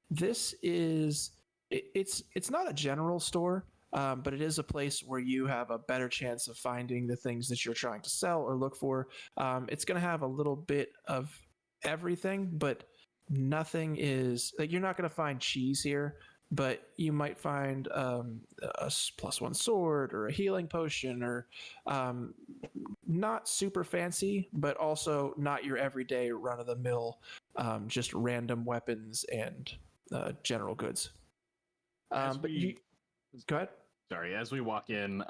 this is it's not a general store, but it is a place where you have a better chance of finding the things that you're trying to sell or look for. It's going to have a little bit of everything, but nothing is like you're not going to find cheese here. But you might find +1 sword or a healing potion or not super fancy, but also not your everyday run of the mill, just random weapons and general goods. Go ahead. Sorry, as we walk in,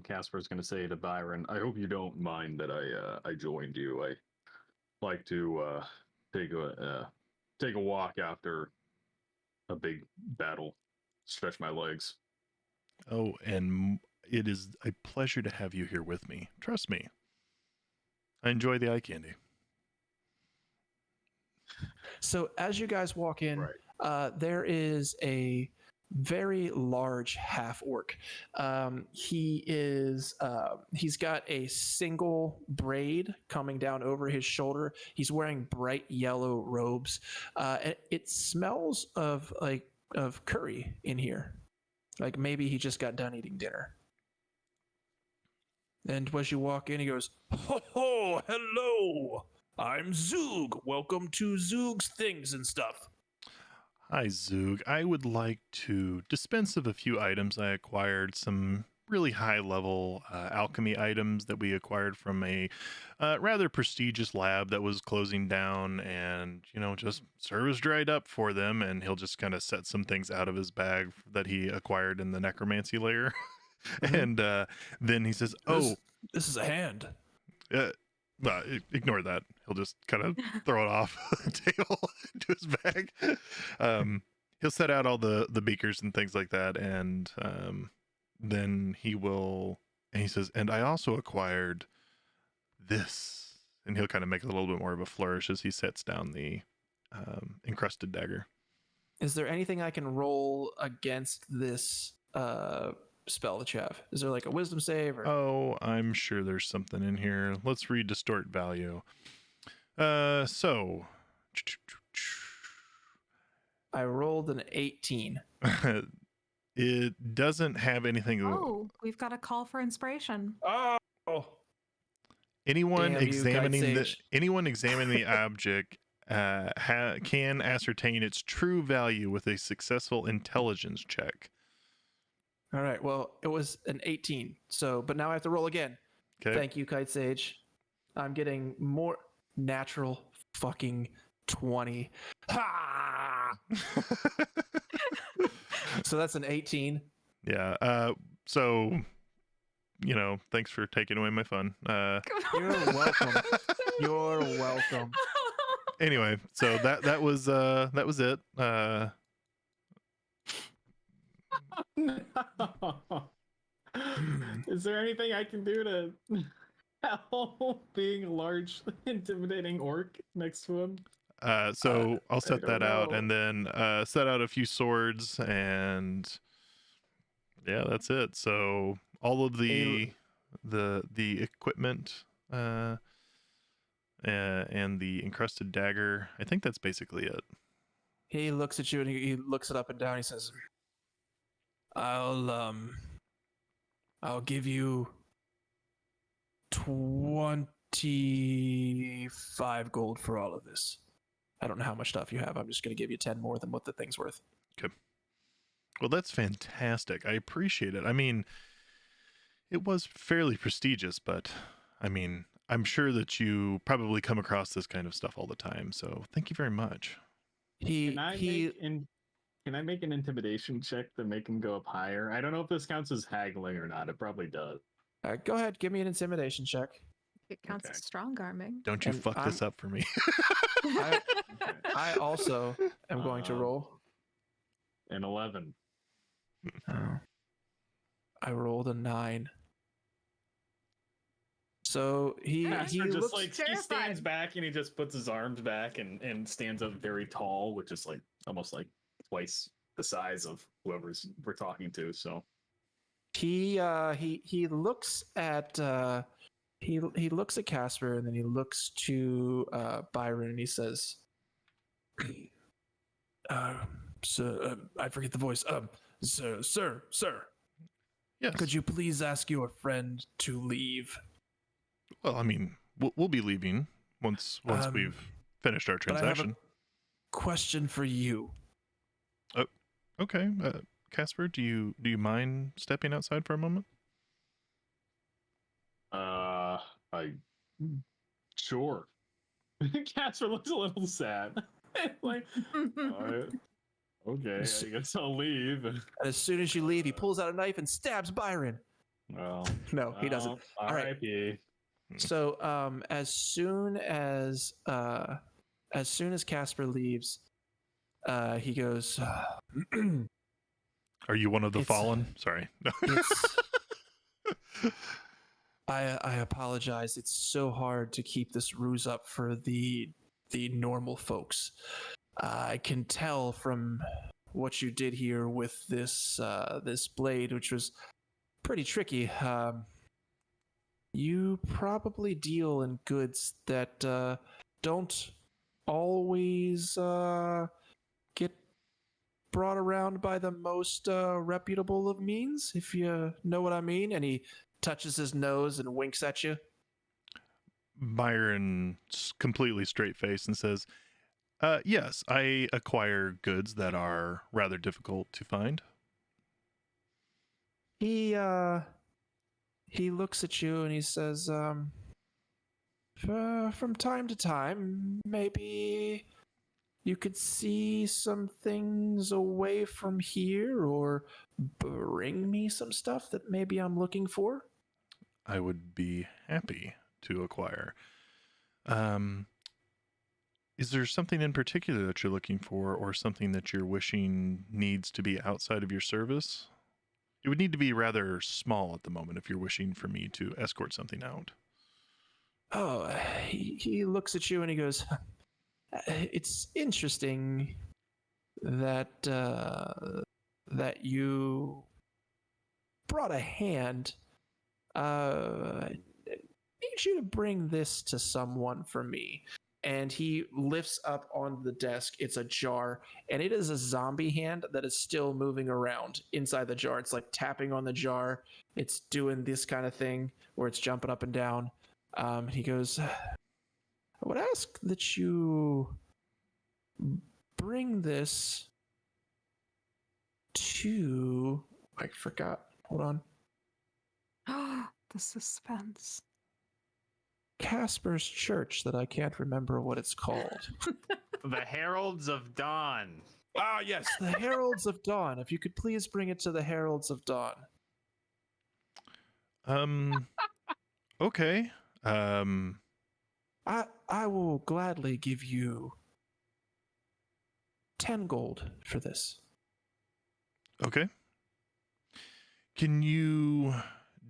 Casper's going to say to Byron, "I hope you don't mind that I joined you. I like to take a walk after a big battle, stretch my legs." Oh, and it is a pleasure to have you here with me. Trust me. I enjoy the eye candy. So as you guys walk in, Right. there is a very large half orc. He's got a single braid coming down over his shoulder. He's wearing bright yellow robes. It smells of curry in here. Like maybe he just got done eating dinner. And as you walk in, he goes, "Ho ho, hello! I'm Zoog. Welcome to Zoog's Things and Stuff." Hi, Zoog. I would like to dispense of a few items I acquired, some really high-level alchemy items that we acquired from a rather prestigious lab that was closing down, and, just service dried up for them, and he'll just kind of set some things out of his bag that he acquired in the necromancy layer. And then he says, This is a hand. Ignore that. He'll just kind of throw it off the table into his bag. He'll set out all the beakers and things like that, and then and he says, and I also acquired this, and he'll kind of make a little bit more of a flourish as he sets down the encrusted dagger. Is there anything I can roll against this spell that you have? Is there like a wisdom save? Oh, I'm sure there's something in here. Let's read distort value. So I rolled an 18. It doesn't have anything. Oh, we've got a call for inspiration. Oh, anyone damn you, examining Kite the Sage. object can ascertain its true value with a successful intelligence check. All right. Well, it was an 18. But now I have to roll again. Okay. Thank you, Kite Sage. I'm getting more natural fucking 20. Ha! So that's an 18. Yeah. So, thanks for taking away my fun. You're welcome. You're welcome. Anyway, so that was it. Is there anything I can do to help being a large, intimidating orc next to him? So I'll set that out, know. and then set out a few swords, and yeah, that's it. So all of the equipment and the encrusted dagger, I think that's basically it. He looks at you and he looks it up and down. He says, I'll give you 25 gold for all of this. I don't know how much stuff you have. I'm just going to give you 10 more than what the thing's worth. Okay. Well, that's fantastic. I appreciate it. I mean, it was fairly prestigious, but I mean, I'm sure that you probably come across this kind of stuff all the time. So thank you very much. Can I make an intimidation check to make him go up higher? I don't know if this counts as haggling or not. It probably does. Go ahead. Give me an intimidation check. It counts Okay. as strong arming. Don't you And fuck this up for me. I, Okay. I also am going to roll. An 11. Oh. I rolled a 9. So Casper he just looks like he stands terrified. back and he just puts his arms back and stands up very tall, which is like almost like twice the size of whoever's we're talking to. So he looks at he looks at Casper, and then he looks to Byron, and he says, "Sir, I forget the voice. Sir, Yes. could you please ask your friend to leave?" Well, I mean, we'll be leaving once Um, we've finished our But I have a transaction. question for you. Okay, Casper, do you mind stepping outside for a moment? I sure. Casper looks a little sad. Like, okay, S- I guess I'll leave. And as soon as you leave, he pulls out a knife and stabs Byron. Well, No, he doesn't. All right. R.I.P. So as soon as Casper leaves, he goes, Are you one of the It's- fallen? Sorry. it's I apologize. It's so hard to keep this ruse up for the normal folks. I can tell from what you did here with this this blade, which was pretty tricky. You probably deal in goods that don't always get brought around by the most reputable of means, if you know what I mean. And he touches his nose and winks at you. Byron completely straight faced and says, yes, I acquire goods that are rather difficult to find. He looks at you and he says, from time to time, maybe you could see some things away from here, or bring me some stuff that maybe I'm looking for." I would be happy to acquire. Is there something in particular that you're looking for, or something that you're wishing needs to be outside of your service? It would need to be rather small at the moment if you're wishing for me to escort something out. Oh, he looks at you and he goes, "It's interesting that that you brought a hand. I need you to bring this to someone for me." And he lifts up on the desk. It's a jar, and it is a zombie hand that is still moving around inside the jar. It's like tapping on the jar. It's doing this kind of thing where it's jumping up and down. He goes, "I would ask that you bring this to..." I forgot. Hold on. The suspense. Casper's church that I can't remember what it's called. The Heralds of Dawn. Ah, yes, the Heralds of Dawn. If you could please bring it to the Heralds of Dawn. Okay. I will gladly give you 10 gold for this. Okay. Can you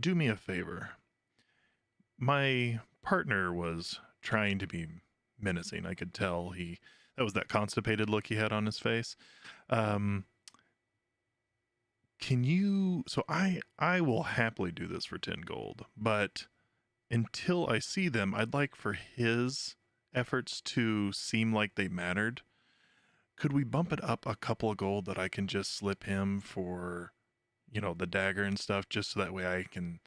do me a favor? My partner was trying to be menacing. I could tell that was that constipated look he had on his face. Can you, so I will happily do this for 10 gold, but until I see them, I'd like for his efforts to seem like they mattered. Could we bump it up a couple of gold that I can just slip him for, the dagger and stuff, just so that way I can,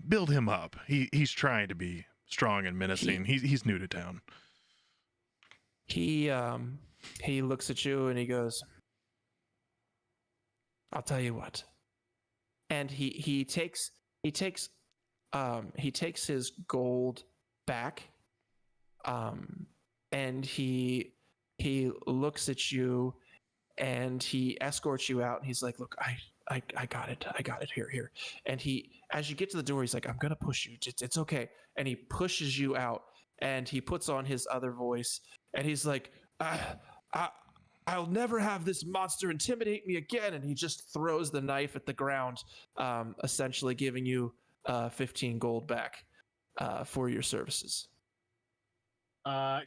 build him up. He's trying to be strong and menacing. He's new to town. He looks at you and he goes, "I'll tell you what." And he takes his gold back, and he looks at you and he escorts you out, and he's like, "Look, I got it. I got it. Here. And he, as you get to the door, he's like, I'm gonna push you. It's okay. And he pushes you out, and he puts on his other voice, and he's like, I'll never have this monster intimidate me again. And he just throws the knife at the ground, essentially giving you 15 gold back for your services.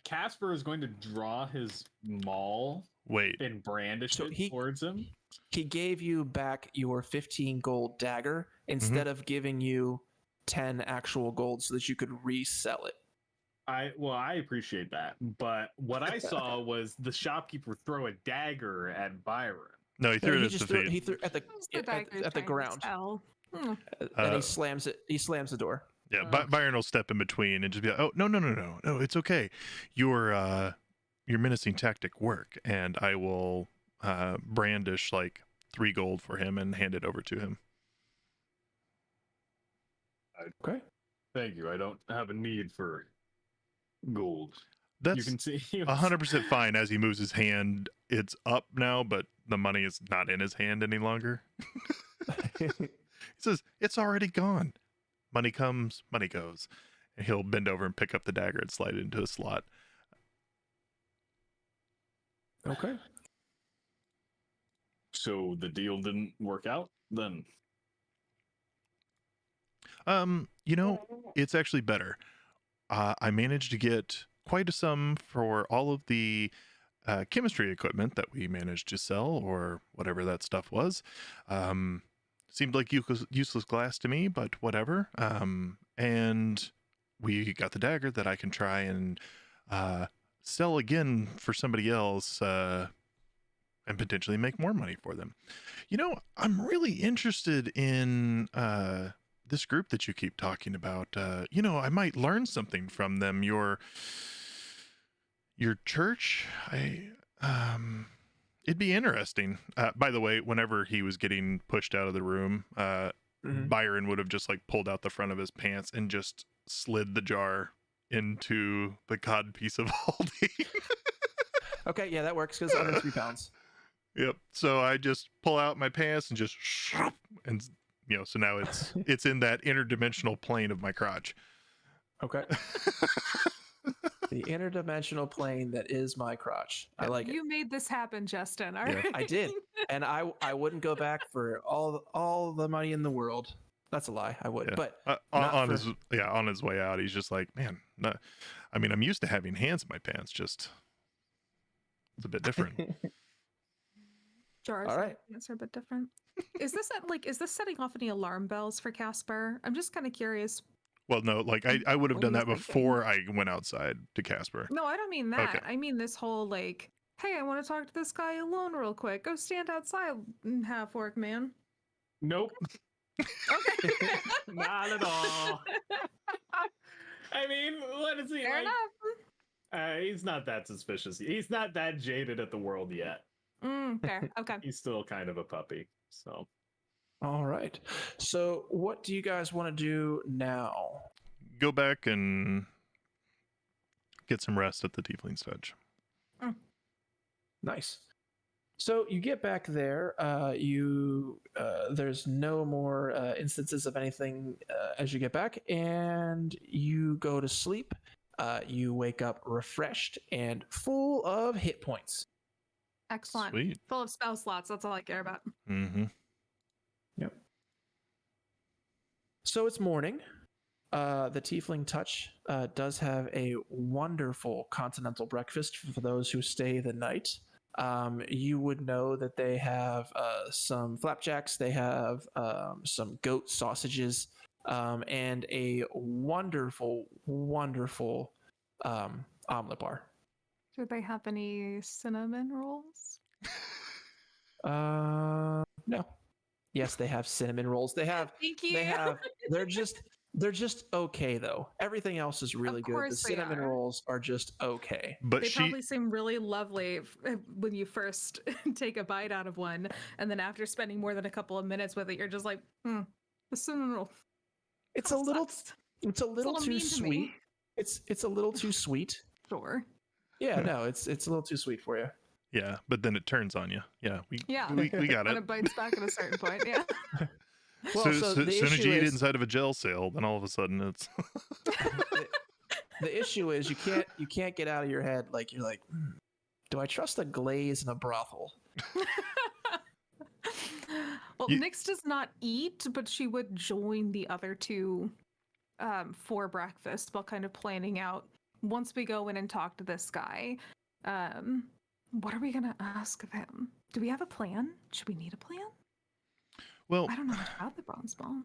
Casper is going to draw his maul Wait, and brandish So it towards him. He gave you back your 15 gold dagger instead of giving you 10 actual gold so that you could resell it. I appreciate that, but what I saw was the shopkeeper throw a dagger at Byron. no, he threw it he at just the threw, feet. he threw at the What's the at, dagger at the trying to ground, sell? and Uh, he slams it. He slams the door. Yeah, Byron will step in between and just be like, "Oh, no, it's okay. Your menacing tactic work, and I will brandish like 3 gold for him and hand it over to him." Okay. Thank you. I don't have a need for gold. You That's can see 100% fine. As he moves his hand, it's up now, but the money is not in his hand any longer. He says, "It's already gone. Money comes, money goes." And he'll bend over and pick up the dagger and slide it into a slot. Okay. So the deal didn't work out then. It's actually better. I managed to get quite a sum for all of the chemistry equipment that we managed to sell, or whatever that stuff was. Seemed like useless glass to me, but whatever. And we got the dagger that I can try and sell again for somebody else, and potentially make more money for them. I'm really interested in this group that you keep talking about. I might learn something from them. Your church, it'd be interesting. By the way, whenever he was getting pushed out of the room, Byron would have just like pulled out the front of his pants and just slid the jar into the cod piece of Aldi. Okay. Yeah, that works because under 3 pounds. Yep. So I just pull out my pants and just and so now it's in that interdimensional plane of my crotch. Okay. The interdimensional plane that is my crotch. I like it. You made this happen, Justin. All Yeah, right. I did, and I wouldn't go back for all the money in the world. That's a lie. I would, Yeah. but on his way out, he's just like, "Man, I'm used to having hands in my pants. Just it's a bit different." Jars All right. are a bit different. Is this setting off any alarm bells for Casper? I'm just kind of curious. Well, no, like I would have What done are you that before I went outside to Casper. No, I don't mean that. Okay. I mean this whole like, hey, I want to talk to this guy alone real quick. Go stand outside, half orc man. Nope. Okay. Not at all. I mean, let us see. Fair enough. He's not that suspicious. He's not that jaded at the world yet. Fair. Okay. He's still kind of a puppy. So all right. So what do you guys want to do now? Go back and get some rest at the Tiefling's Touch. Nice. So you get back there. There's no more instances of anything as you get back, and you go to sleep. You wake up refreshed and full of hit points. Excellent. Sweet. Full of spell slots. That's all I care about. Mm-hmm. Yep. So it's morning. The Tiefling Touch does have a wonderful continental breakfast for those who stay the night. You would know that they have some flapjacks, they have some goat sausages, and a wonderful, wonderful omelet bar. Do they have any cinnamon rolls? No. Yes, they have cinnamon rolls. They have. Thank you. They have. They're just okay though. Everything else is really good. The course they cinnamon are. rolls are just okay. But They she probably seem really lovely when you first take a bite out of one, and then after spending more than a couple of minutes with it, you're just like, the cinnamon roll. It's kinda a little. sucks." It's a little too mean to sweet. me. It's a little too sweet. Sure. Yeah, no, it's a little too sweet for you. Yeah, but then it turns on you. Yeah, Yeah. we got And it. it bites back at a certain point. Yeah. Well, so the soon as issue you eat it is inside of a jail cell, then all of a sudden it's the, the issue is you can't get out of your head like you're like, do I trust a glaze in a brothel? Well, You- Nyx does not eat, but she would join the other two for breakfast while kind of planning out once we go in and talk to this guy. What are we gonna ask of him? Do we have a plan? Should we need a plan? well, I don't know much about the bronze ball.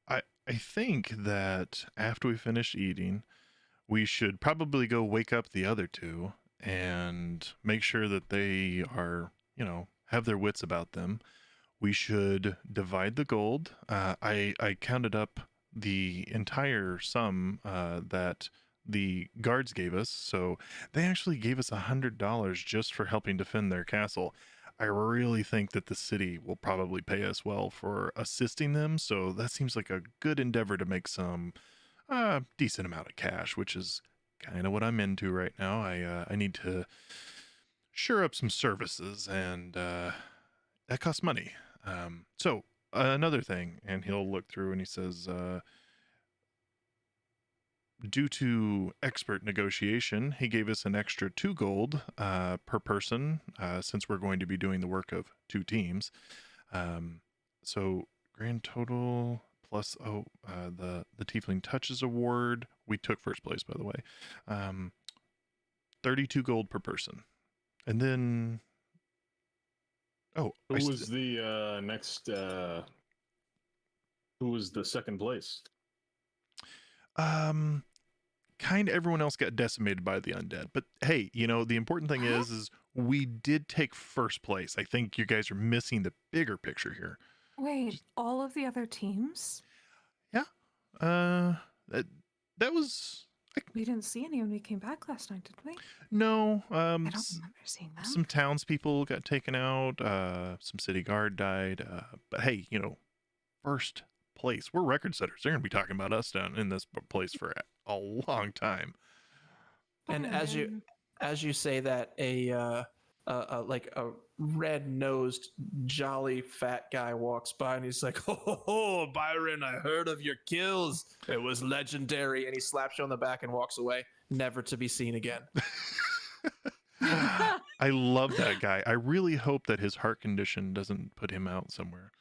I think that after we finish eating, we should probably go wake up the other two and make sure that they are, have their wits about them. We should divide the gold. I counted up the entire sum that the guards gave us, so they actually gave us $100 just for helping defend their castle. I really think that the city will probably pay us well for assisting them, so that seems like a good endeavor to make some decent amount of cash, which is kind of what I'm into right now. I need to shore up some services, and that costs money. So another thing, and he'll look through and he says, due to expert negotiation, he gave us an extra 2 gold per person, since we're going to be doing the work of 2 teams. So grand total plus the Tiefling Touches Award. We took first place, by the way. 32 gold per person, and then Who was the next? Who was the second place? Kind of everyone else got decimated by the undead. But hey, the important thing is we did take first place. I think you guys are missing the bigger picture here. Wait, all of the other teams? Yeah. That was We didn't see any when we came back last night, did we? no. I don't remember seeing that. Some townspeople got taken out. Some city guard died. But hey, first place. We're record setters. They're gonna be talking about us down in this place for a long time. And Oh, as you say that, like a red-nosed, jolly fat guy walks by, and he's like, "Oh, Byron, I heard of your kills. It was legendary." And he slaps you on the back and walks away, never to be seen again. I love that guy. I really hope that his heart condition doesn't put him out somewhere.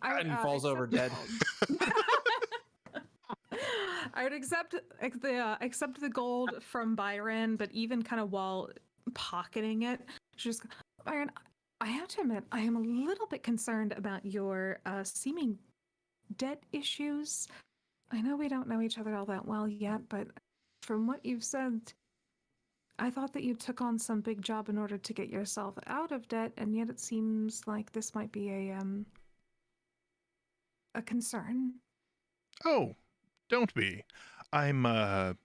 And he falls over dead. I would accept the gold from Byron, but even kind of while pocketing it, just Byron, I have to admit, I am a little bit concerned about your seeming debt issues. I know we don't know each other all that well yet, but from what you've said, I thought that you took on some big job in order to get yourself out of debt, and yet it seems like this might be a concern. Oh, don't be. I'm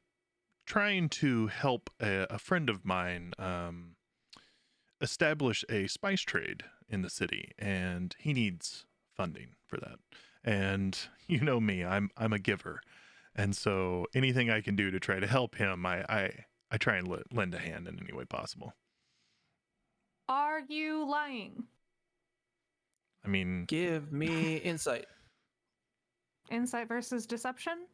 trying to help a friend of mine establish a spice trade in the city, and he needs funding for that. And you know me, I'm a giver, and so anything I can do to try to help him, I try and lend a hand in any way possible. Are you lying? I mean, Give me insight. Insight versus deception?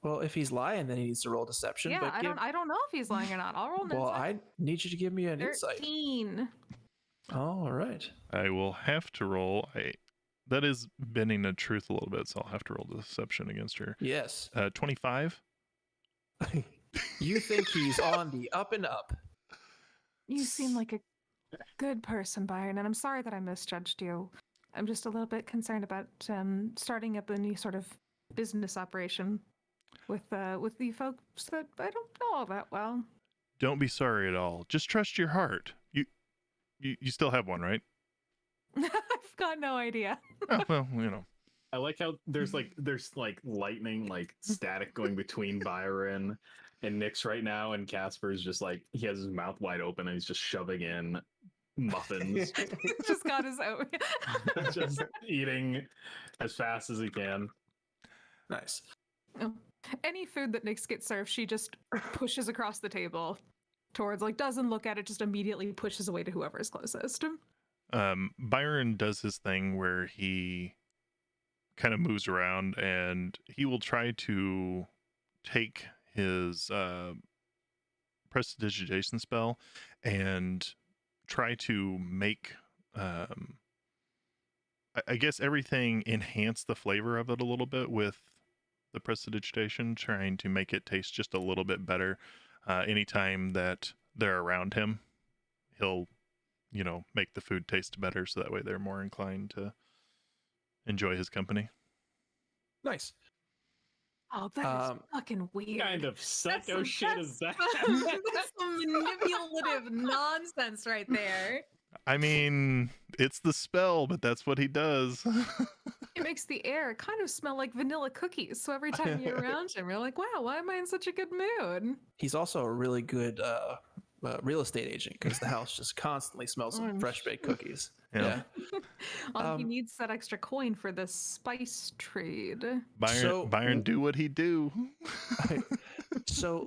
Well, if he's lying, then he needs to roll deception. Yeah, but I don't know if he's lying or not. I'll roll an Well, insight. I need you to give me an insight. 13. All right. I will have to roll. That is bending the truth a little bit, so I'll have to roll deception against her. Yes. 25. You think he's on the up and up. You seem like a good person, Byron, and I'm sorry that I misjudged you. I'm just a little bit concerned about starting up a new sort of business operation with the folks that I don't know all that well. Don't be sorry at all. Just trust your heart. You still have one, right? I've got no idea. Oh, well, I like how there's lightning, like static going between Byron and Nyx right now, and Casper's just like he has his mouth wide open and he's just shoving in muffins, Just got his own. just eating as fast as he can. Nice. Any food that Nyx gets served, she just pushes across the table. towards, like doesn't look at it, just immediately pushes away to whoever is closest. Byron does his thing where he kind of moves around and he will try to take his prestidigitation spell and try to make I guess everything enhance the flavor of it a little bit with the prestidigitation, trying to make it taste just a little bit better. Anytime that they're around him, he'll, make the food taste better, so that way they're more inclined to enjoy his company. Nice. Oh, that is fucking weird. Kind of psycho shit is that? That's some manipulative nonsense right there. I mean, it's the spell, but that's what he does. It makes the air kind of smell like vanilla cookies. So every time you're around him, you're like, wow, why am I in such a good mood? He's also a really good real estate agent because the house just constantly smells of fresh baked cookies. Yeah. He needs that extra coin for the spice trade. Byron do what he do. So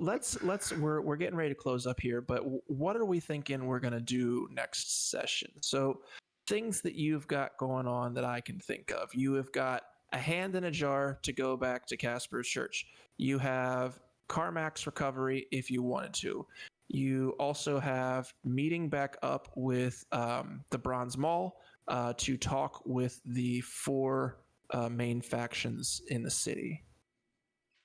we're getting ready to close up here, but what are we thinking we're gonna do next session? So things that you've got going on that I can think of. You have got a hand in a jar to go back to Casper's church. You have Carmack's recovery if you wanted to. You also have meeting back up with the Bronze Mall to talk with the 4 main factions in the city.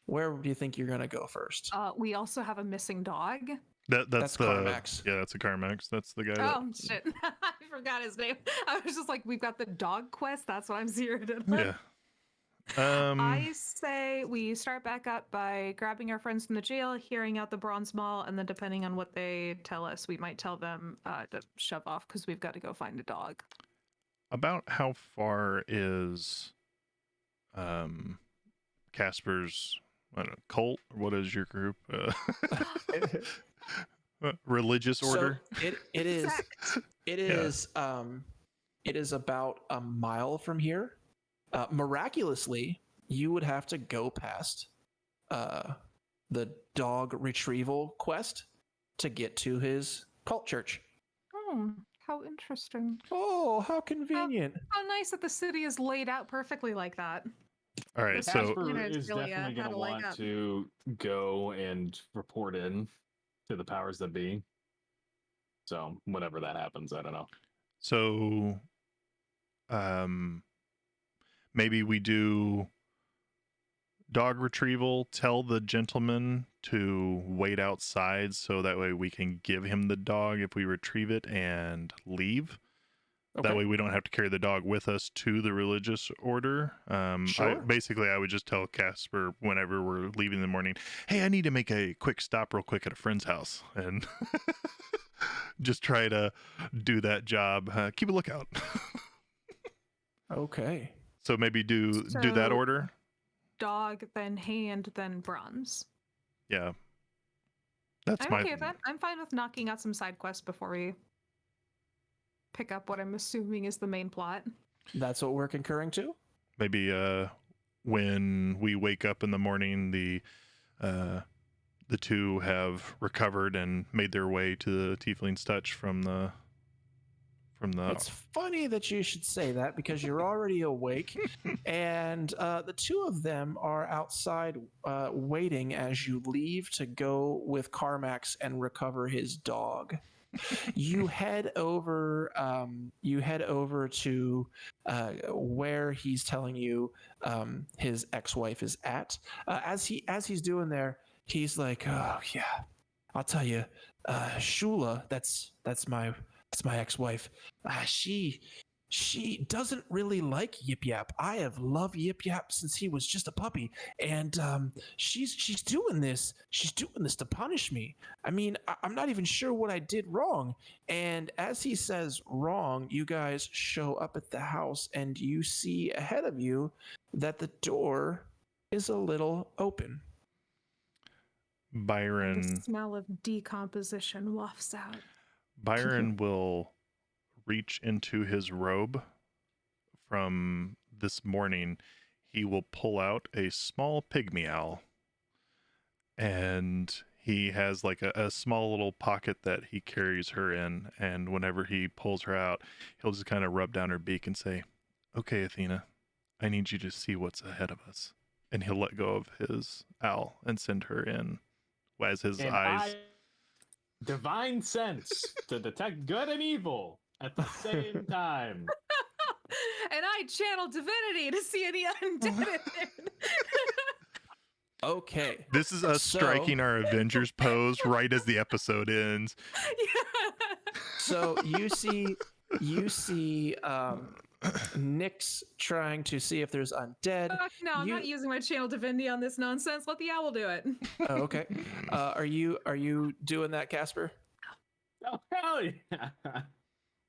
Where do you think you're going to go first? We also have a missing dog. That's the Carmack's. Yeah, that's a Carmack's. That's the guy. Oh, shit. I forgot his name. I was just like, we've got the dog quest. That's what I'm zeroed in on. Yeah. I say we start back up by grabbing our friends from the jail, hearing out the Bronze Mall, and then depending on what they tell us, we might tell them to shove off because we've got to go find a dog. About how far is Casper's cult? What is your group? Religious order? So it is about a mile from here. Miraculously, you would have to go past the dog retrieval quest to get to his cult church. Oh, how interesting. Oh, how convenient. How nice that the city is laid out perfectly like that. All right, so Casper You know, it's is really, definitely had going a to leg want up. to go and report in to the powers that be. So whenever that happens, I don't know. So maybe we do dog retrieval, tell the gentleman to wait outside so that way we can give him the dog if we retrieve it and leave. Okay. That way we don't have to carry the dog with us to the religious order. Sure. I would just tell Casper whenever we're leaving in the morning, hey, I need to make a quick stop real quick at a friend's house. And just try to do that job. Keep a lookout. Okay. So maybe do that So- order. Dog, then hand, then bronze. Yeah. That's I'm my okay with that. I'm fine with knocking out some side quests before we pick up what I'm assuming is the main plot. That's what we're concurring to? maybe when we wake up in the morning, the two have recovered and made their way to the Tiefling's Touch from the It's funny that you should say that because you're already awake, and the two of them are outside waiting as you leave to go with Carmax and recover his dog. You head over. You head over to where he's telling you his ex-wife is at. As he's doing there, he's like, "Oh yeah, I'll tell you, Shula. That's my ex-wife. She doesn't really like Yip Yap. I have loved Yip Yap since he was just a puppy, and she's doing this. She's doing this to punish me. I mean, I'm not even sure what I did wrong." And as he says wrong, you guys show up at the house, and you see ahead of you that the door is a little open. Byron. The smell of decomposition wafts out. Byron will reach into his robe from this morning. He will pull out a small pygmy owl, and he has like a small little pocket that he carries her in, and whenever he pulls her out, he'll just kind of rub down her beak and say, "Okay, Athena, I need you to see what's ahead of us." And he'll let go of his owl and send her in as his And eyes. divine sense to detect good and evil at the same time. And I channel divinity to see any undead in there. Okay. This is us So- striking our Avengers pose right as the episode ends. So you see Nyx trying to see if there's undead. Fuck no, I'm not using my channel divinity on this nonsense. Let the owl do it. Oh, okay. Are you doing that, Casper? Oh hell yeah!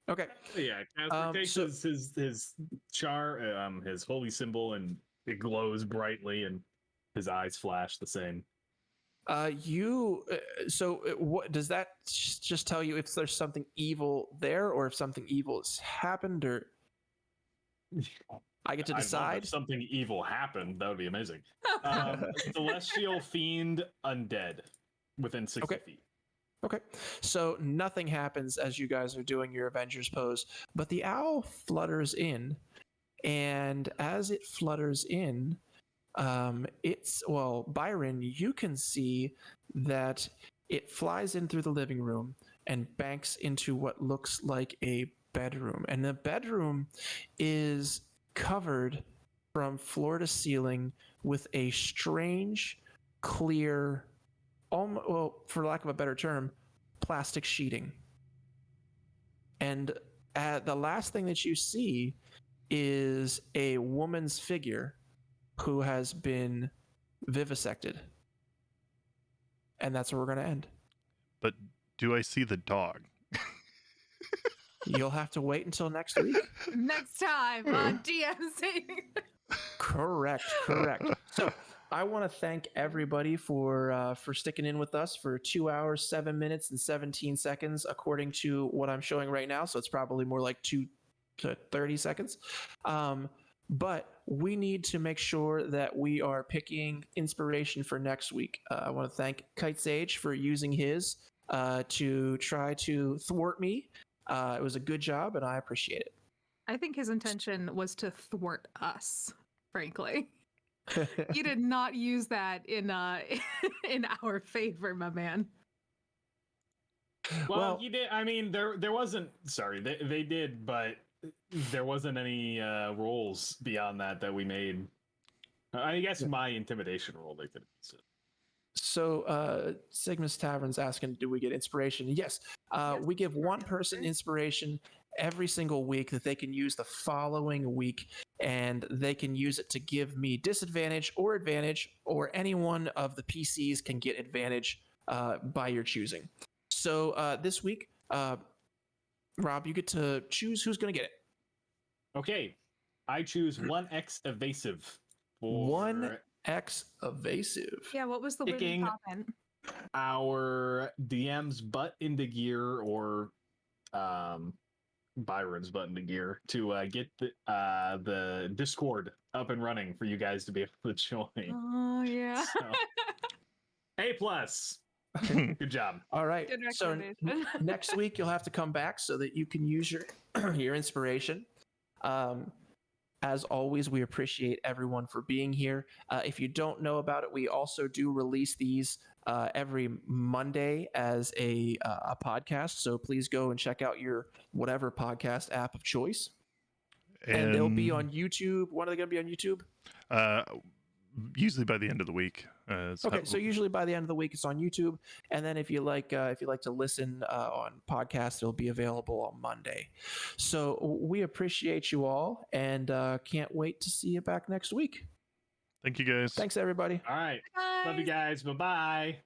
Okay. Yeah, Casper takes so- his char, his holy symbol, and it glows brightly, and his eyes flash the same. What does that just tell you if there's something evil there, or if something evil has happened, or I get to I'd love decide? if something evil happened. That would be amazing. Celestial fiend undead within 60 Okay. feet. Okay. So nothing happens as you guys are doing your Avengers pose, but the owl flutters in, and as it flutters in, Byron, you can see that it flies in through the living room and banks into what looks like a bedroom. And the bedroom is covered from floor to ceiling with a strange, clear, for lack of a better term, plastic sheeting. And the last thing that you see is a woman's figure who has been vivisected. And that's where we're going to end. But do I see the dog? You'll have to wait until next week. Next time on DMC. Correct. So I want to thank everybody for sticking in with us for 2 hours, 7 minutes, and 17 seconds, according to what I'm showing right now. So it's probably more like 2 to 30 seconds. But we need to make sure that we are picking inspiration for next week. I want to thank Kite Sage for using his to try to thwart me. It was a good job, and I appreciate it. I think his intention was to thwart us, frankly. You did not use that in in our favor, my man. Well, he did. I mean, there wasn't. Sorry, they did, but there wasn't any rolls beyond that we made. I guess my intimidation roll they could. So Sigma's Tavern's asking, do we get inspiration? Yes. Yes, We give we one get person inspiration every single week that they can use the following week, and they can use it to give me disadvantage or advantage, or any one of the PCs can get advantage by your choosing. So this week, Rob, you get to choose who's going to get it. Okay, I choose 1x evasive. For 1x evasive. Yeah, what was the word Picking- comment? our DM's butt into gear, or Byron's butt into gear, to get the Discord up and running for you guys to be able to join. Oh yeah. So, A+. Good job. All right. Good So recommendation. next week you'll have to come back so that you can use your your inspiration. As always, we appreciate everyone for being here. If you don't know about it, we also do release these every Monday as a podcast. So please go and check out your whatever podcast app of choice. And they'll be on YouTube. When are they going to be on YouTube? Usually by the end of the week. Okay, so usually by the end of the week, it's on YouTube, and then if you like to listen on podcast, it'll be available on Monday. So we appreciate you all, and can't wait to see you back next week. Thank you guys. Thanks, everybody. All right. Love you guys. Bye-bye.